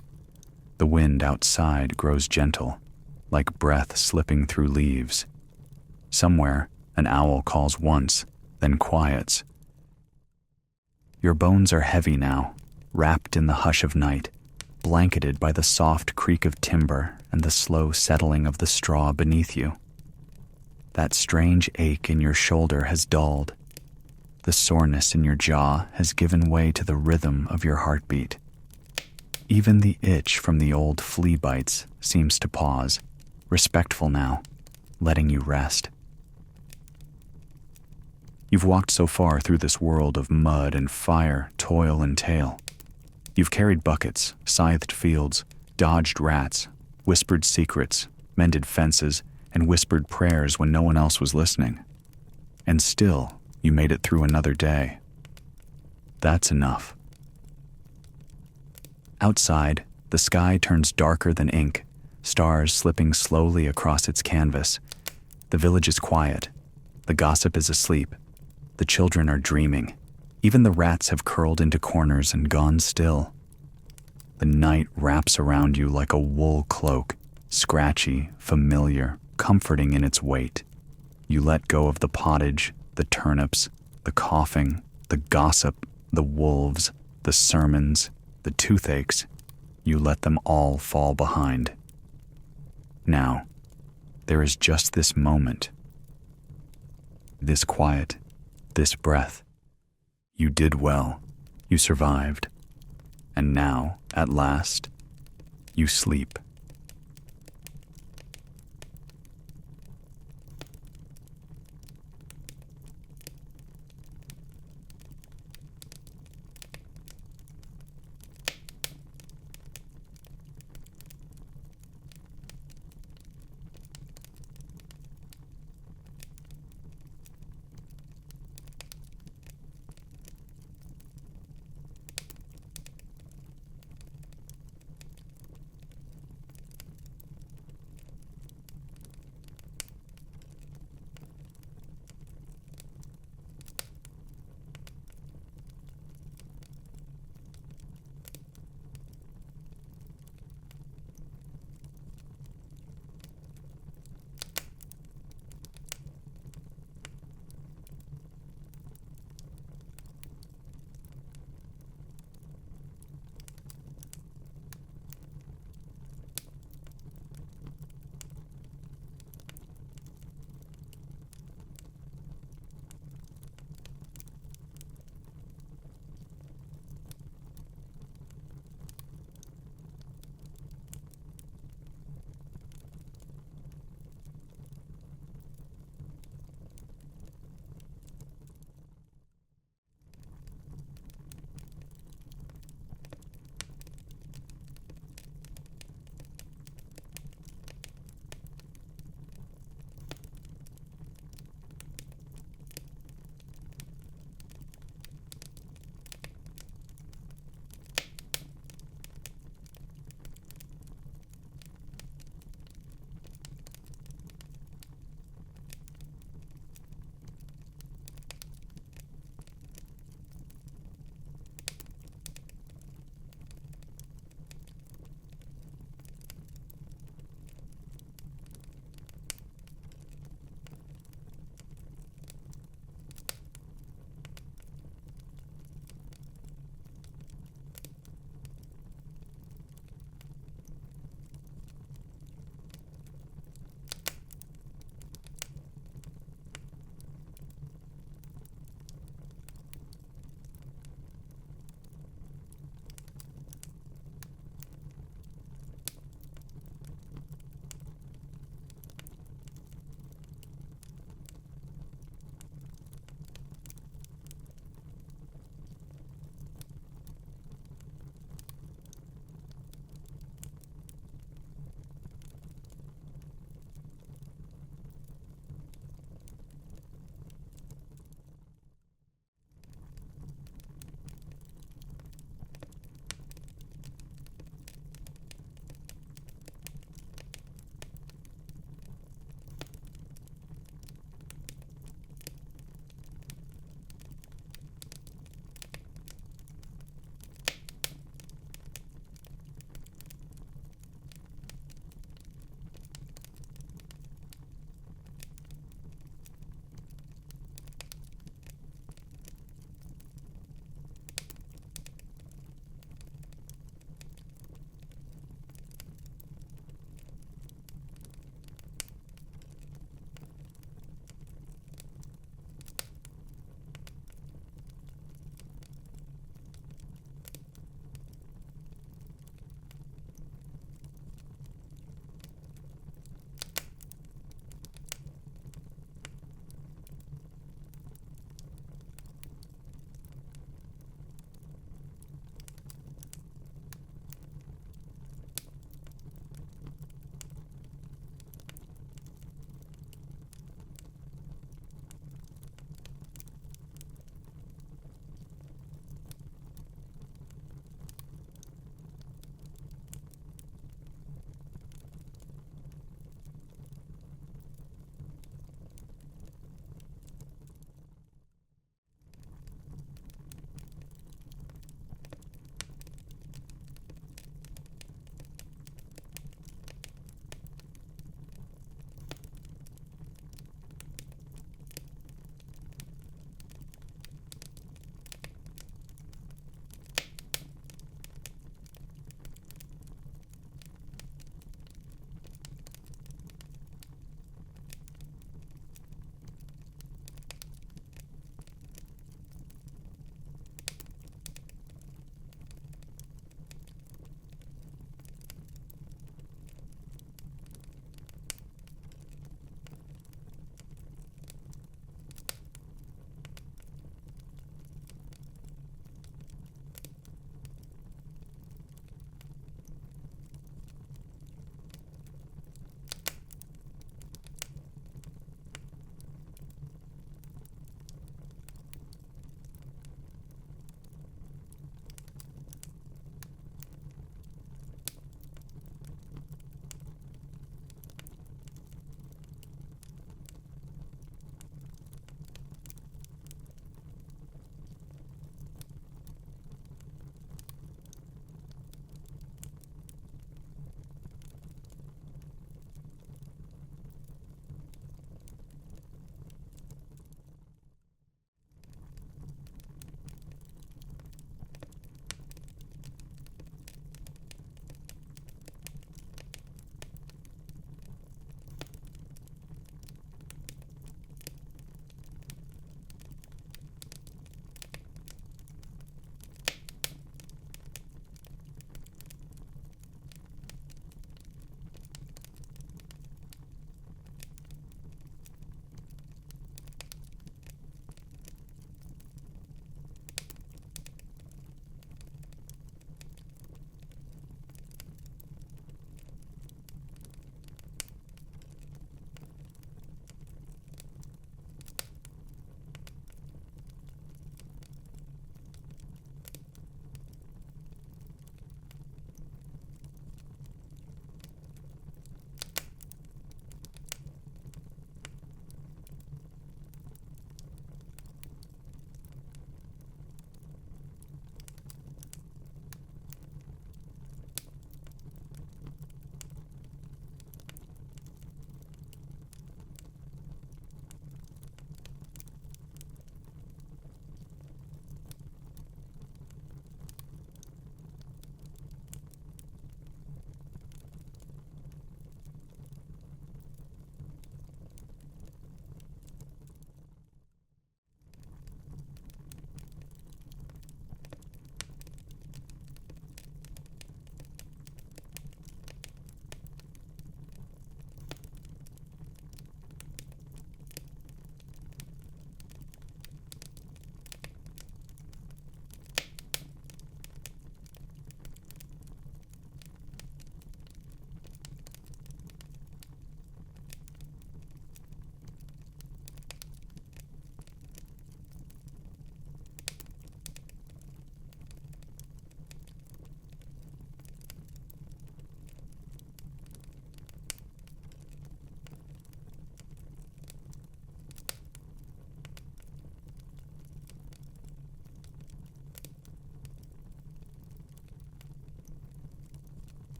The wind outside grows gentle, like breath slipping through leaves. Somewhere, an owl calls once, then quiets. Your bones are heavy now, wrapped in the hush of night, blanketed by the soft creak of timber and the slow settling of the straw beneath you. That strange ache in your shoulder has dulled. The soreness in your jaw has given way to the rhythm of your heartbeat. Even the itch from the old flea bites seems to pause, respectful now, letting you rest. You've walked so far through this world of mud and fire, toil and tale. You've carried buckets, scythed fields, dodged rats, whispered secrets, mended fences, and whispered prayers when no one else was listening. And still, you made it through another day. That's enough. Outside, the sky turns darker than ink, stars slipping slowly across its canvas. The village is quiet. The gossip is asleep. The children are dreaming. Even the rats have curled into corners and gone still. The night wraps around you like a wool cloak, scratchy, familiar, comforting in its weight. You let go of the pottage, the turnips, the coughing, the gossip, the wolves, the sermons, the toothaches. You let them all fall behind. Now, there is just this moment. This quiet, this breath. You did well. You survived. And now, at last, you sleep.